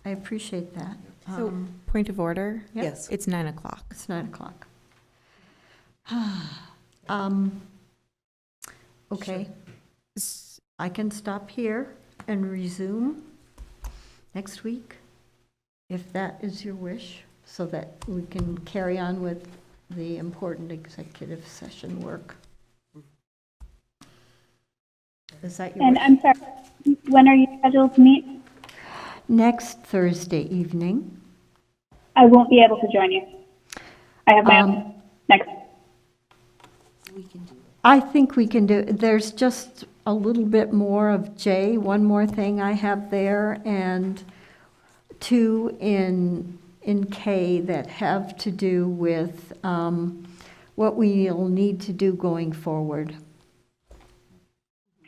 I appreciate that. So, point of order? Yep. Yes. It's 9 o'clock. It's 9:00. Okay, I can stop here and resume next week, if that is your wish, so that we can carry on with the important executive session work. Is that your And wish? I'm sorry, when are you scheduled to meet? Next Thursday evening. I won't be able to join you. I have my own next. I think we can do, there's just a little bit more of J, one more thing I have there, and two in K that have to do with what we'll need to do going forward.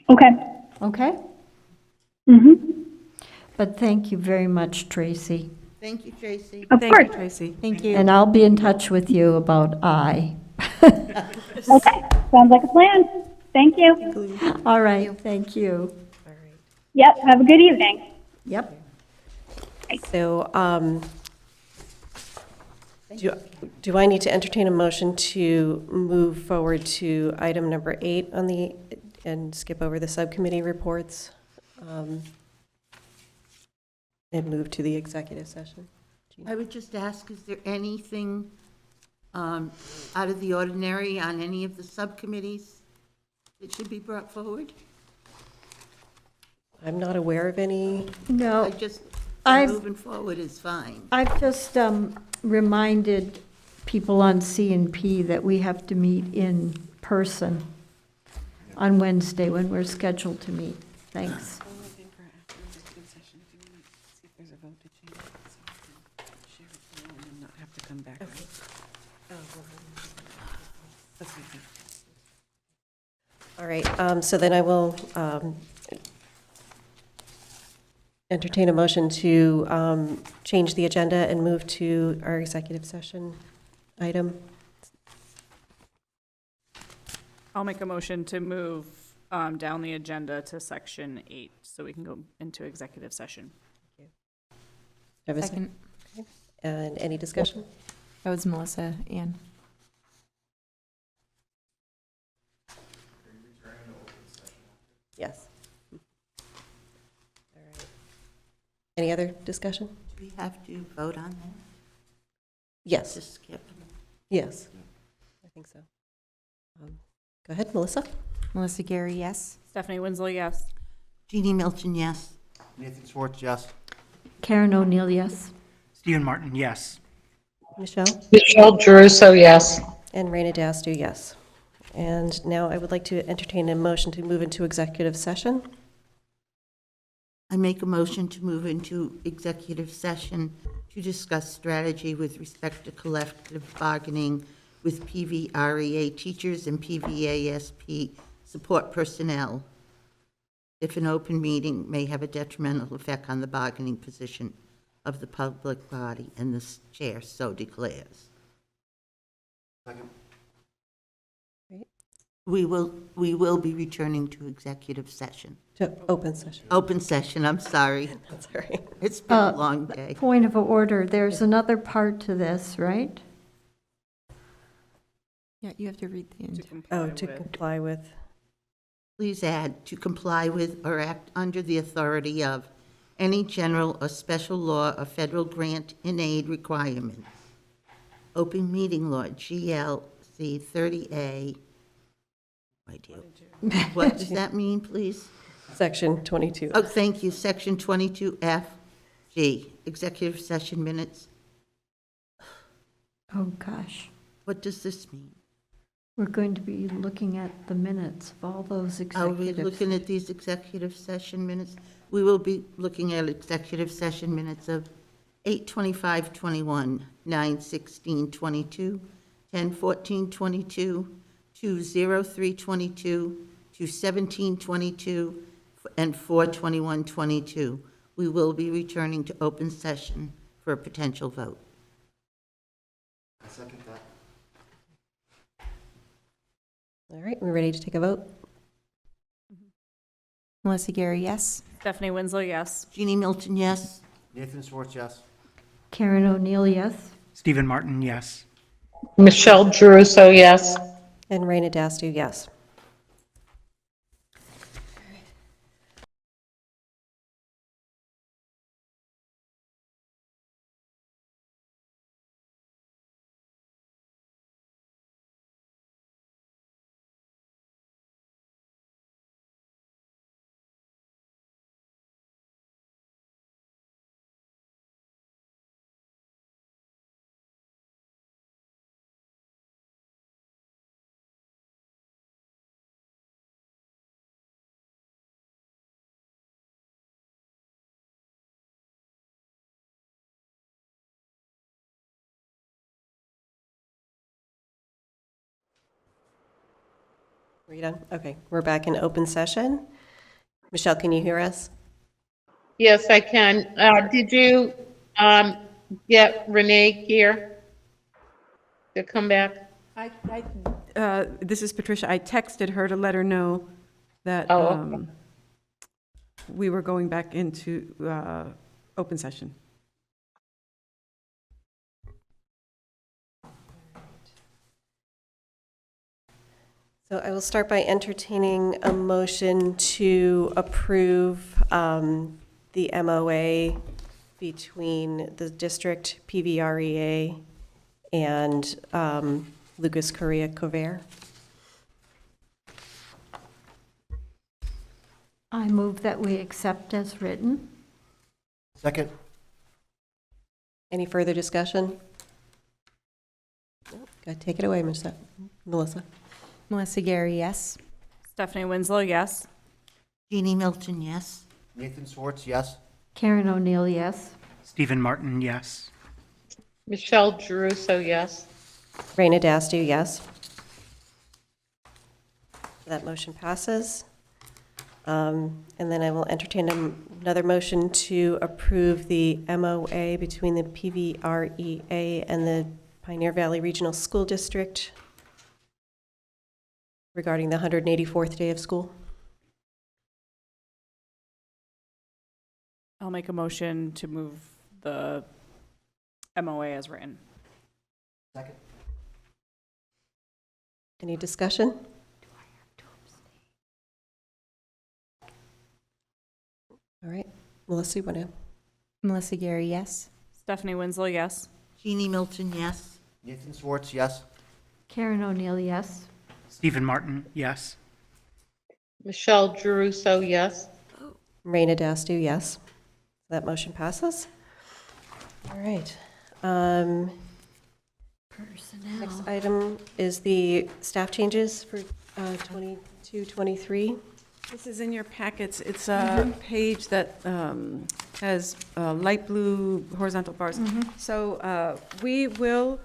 Okay. Okay? Mm-hmm. But thank you very much, Tracy. Thank you, Tracy. Of Thank you, course. Tracy. Thank you. And I'll be in touch with you about I. Okay. Sounds like a plan. Thank you. All right, thank you. Yep. Have a good evening. Yep. So, do I need to entertain a motion to move forward to item number 8 on the, and skip over the subcommittee reports? And move to the executive session? I would just ask, is there anything out of the ordinary on any of the subcommittees that should be brought forward? I'm not aware of any. No, Moving forward is fine. I've just reminded people on C&P that we have to meet in person on Wednesday when we're scheduled to meet. Thanks. All right, so then I will entertain a motion to change the agenda and move to our executive session item. I'll make a motion to move down the agenda to section 8, so we can go into executive session. Have a Second. And any discussion? That was Melissa, Ann. Yes. All right. Any other discussion? Do we have to vote on that? Yes, Just skip. yes. I think so. Go ahead, Melissa. Melissa Gary, yes. Stephanie Winslow, yes. Jeannie Milton, yes. Nathan Schwartz, yes. Karen O'Neill, yes. Stephen Martin, yes. Michelle? Michelle Druso, yes. And Raina Dastu, yes. And now I would like to entertain a motion to move into executive session. I make a motion to move into executive session to discuss strategy with respect to collective bargaining with PVREA teachers and PVASP support personnel, if an open meeting may have a detrimental effect on the bargaining position of the public body, and the chair so declares. Second. We will be returning to executive session. To open session. Open session, I'm sorry. That's all right. It's been a long day. Point of order, there's another part to this, right? Yeah, you have to read the end. Oh, to comply with. Please add, to comply with or act under the authority of any general or special law or federal grant and aid requirements. Open Meeting Law, GLC 30A. What does that mean, please? Section 22. Oh, thank you. Section 22F, G, executive session minutes. Oh, gosh. What does this mean? We're going to be looking at the minutes of all those Are we executive. looking at these executive session minutes? We will be looking at executive session minutes of 8:25:21, 9:16:22, 10:14:22, 2:03:22, 2:17:22, and 4:21:22. We will be returning to open session for a potential vote. I second that. All right, we're ready to take a vote? Melissa Gary, yes. Stephanie Winslow, yes. Jeannie Milton, yes? Nathan Schwartz, yes. Karen O'Neill, yes. Stephen Martin, yes. Michelle Druso, yes. And Raina Dastu, yes. Are you done? Okay, we're back in open session. Michelle, can you hear us? Yes, I can. Did you get Renee here to come back? This is Patricia. I texted her to let her know that Oh, okay. we were going back into open session. So I will start by entertaining a motion to approve the MOA between the district, PVREA, and Lucas Correa Cover. I move that we accept as written. Second? Any further discussion? Go take it away, Melissa. Melissa Gary, yes. Stephanie Winslow, yes. Jeannie Milton, yes? Nathan Schwartz, yes. Karen O'Neill, yes. Stephen Martin, yes. Michelle Druso, yes. Raina Dastu, yes. That motion passes. And then I will entertain another motion to approve the MOA between the PVREA and the Pioneer Valley Regional School District regarding the 184th day of school. I'll make a motion to move the MOA as written. Second? Any discussion? All right, Melissa, you want to? Melissa Gary, yes. Stephanie Winslow, yes. Jeannie Milton, yes? Nathan Schwartz, yes. Karen O'Neill, yes. Stephen Martin, yes. Michelle Druso, yes. Raina Dastu, yes. That motion passes. All right. Personnel. Next item is the staff changes for 22-23. This is in your packets. It's a page that has light blue horizontal bars. So we will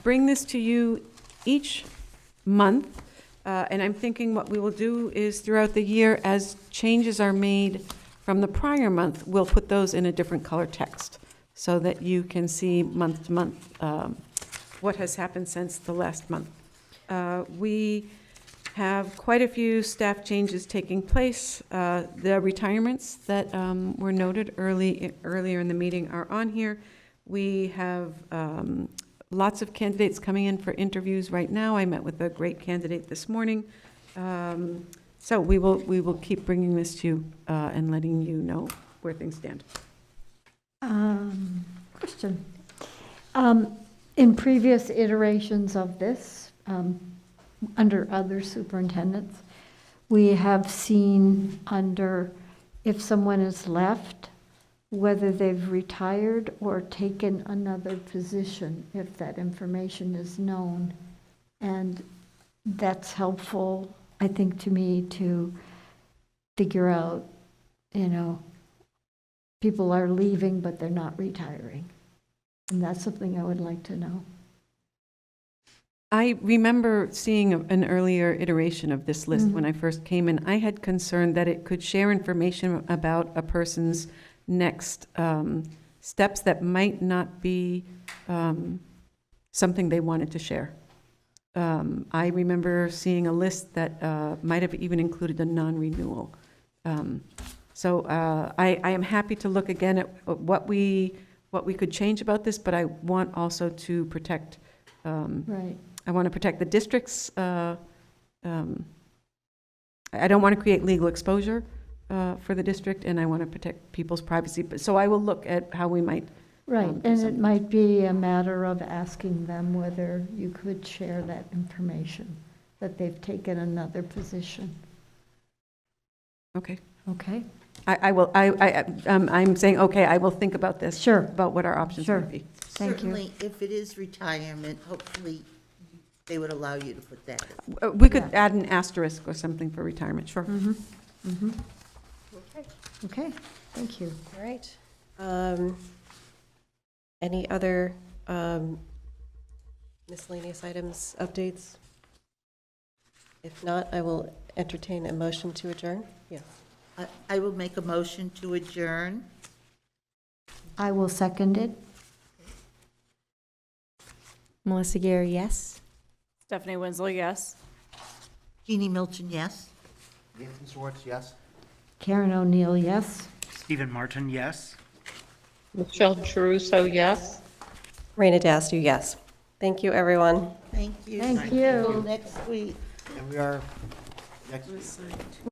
bring this to you each month, and I'm thinking what we will do is throughout the year, as changes are made from the prior month, we'll put those in a different color text so that you can see month to month what has happened since the last month. We have quite a few staff changes taking place. The retirements that were noted earlier in the meeting are on here. We have lots of candidates coming in for interviews right now. I met with a great candidate this morning. So we will keep bringing this to you and letting you know where things stand. Question. In previous iterations of this, under other superintendents, we have seen under if someone is left, whether they've retired or taken another position, if that information is known. And that's helpful, I think, to me to figure out, people are leaving, but they're not retiring. And that's something I would like to know. I remember seeing an earlier iteration of this list when I first came in. I had concern that it could share information about a person's next steps that might not be something they wanted to share. I remember seeing a list that might have even included a non-renewal. So I am happy to look again at what we could change about this, but I want also to protect. Right. I want to protect the district's. I don't want to create legal exposure for the district, and I want to protect people's privacy. So I will look at how we might. Right, and it might be a matter of asking them whether you could share that information, that they've taken another position. Okay. Okay? I will. I'm saying okay. I will think about this. Sure. About what our options Sure. would be. Thank you. Certainly, if it is retirement, hopefully they would allow you to put that. We could add an asterisk or something for retirement. Sure. Okay, thank you. All right. Any other miscellaneous items, updates? If not, I will entertain a motion to adjourn. Yes. I will make a motion to adjourn. I will second it. Melissa Gare, yes. Stephanie Winslow, yes. Jeannie Milton, yes. Nathan Schwartz, yes? Karen O'Neill, yes. Stephen Martin, yes. Michelle Caruso, yes. Raina Dastu, yes. Thank you, everyone. Thank you. Thank Till you. next week. And we are next week.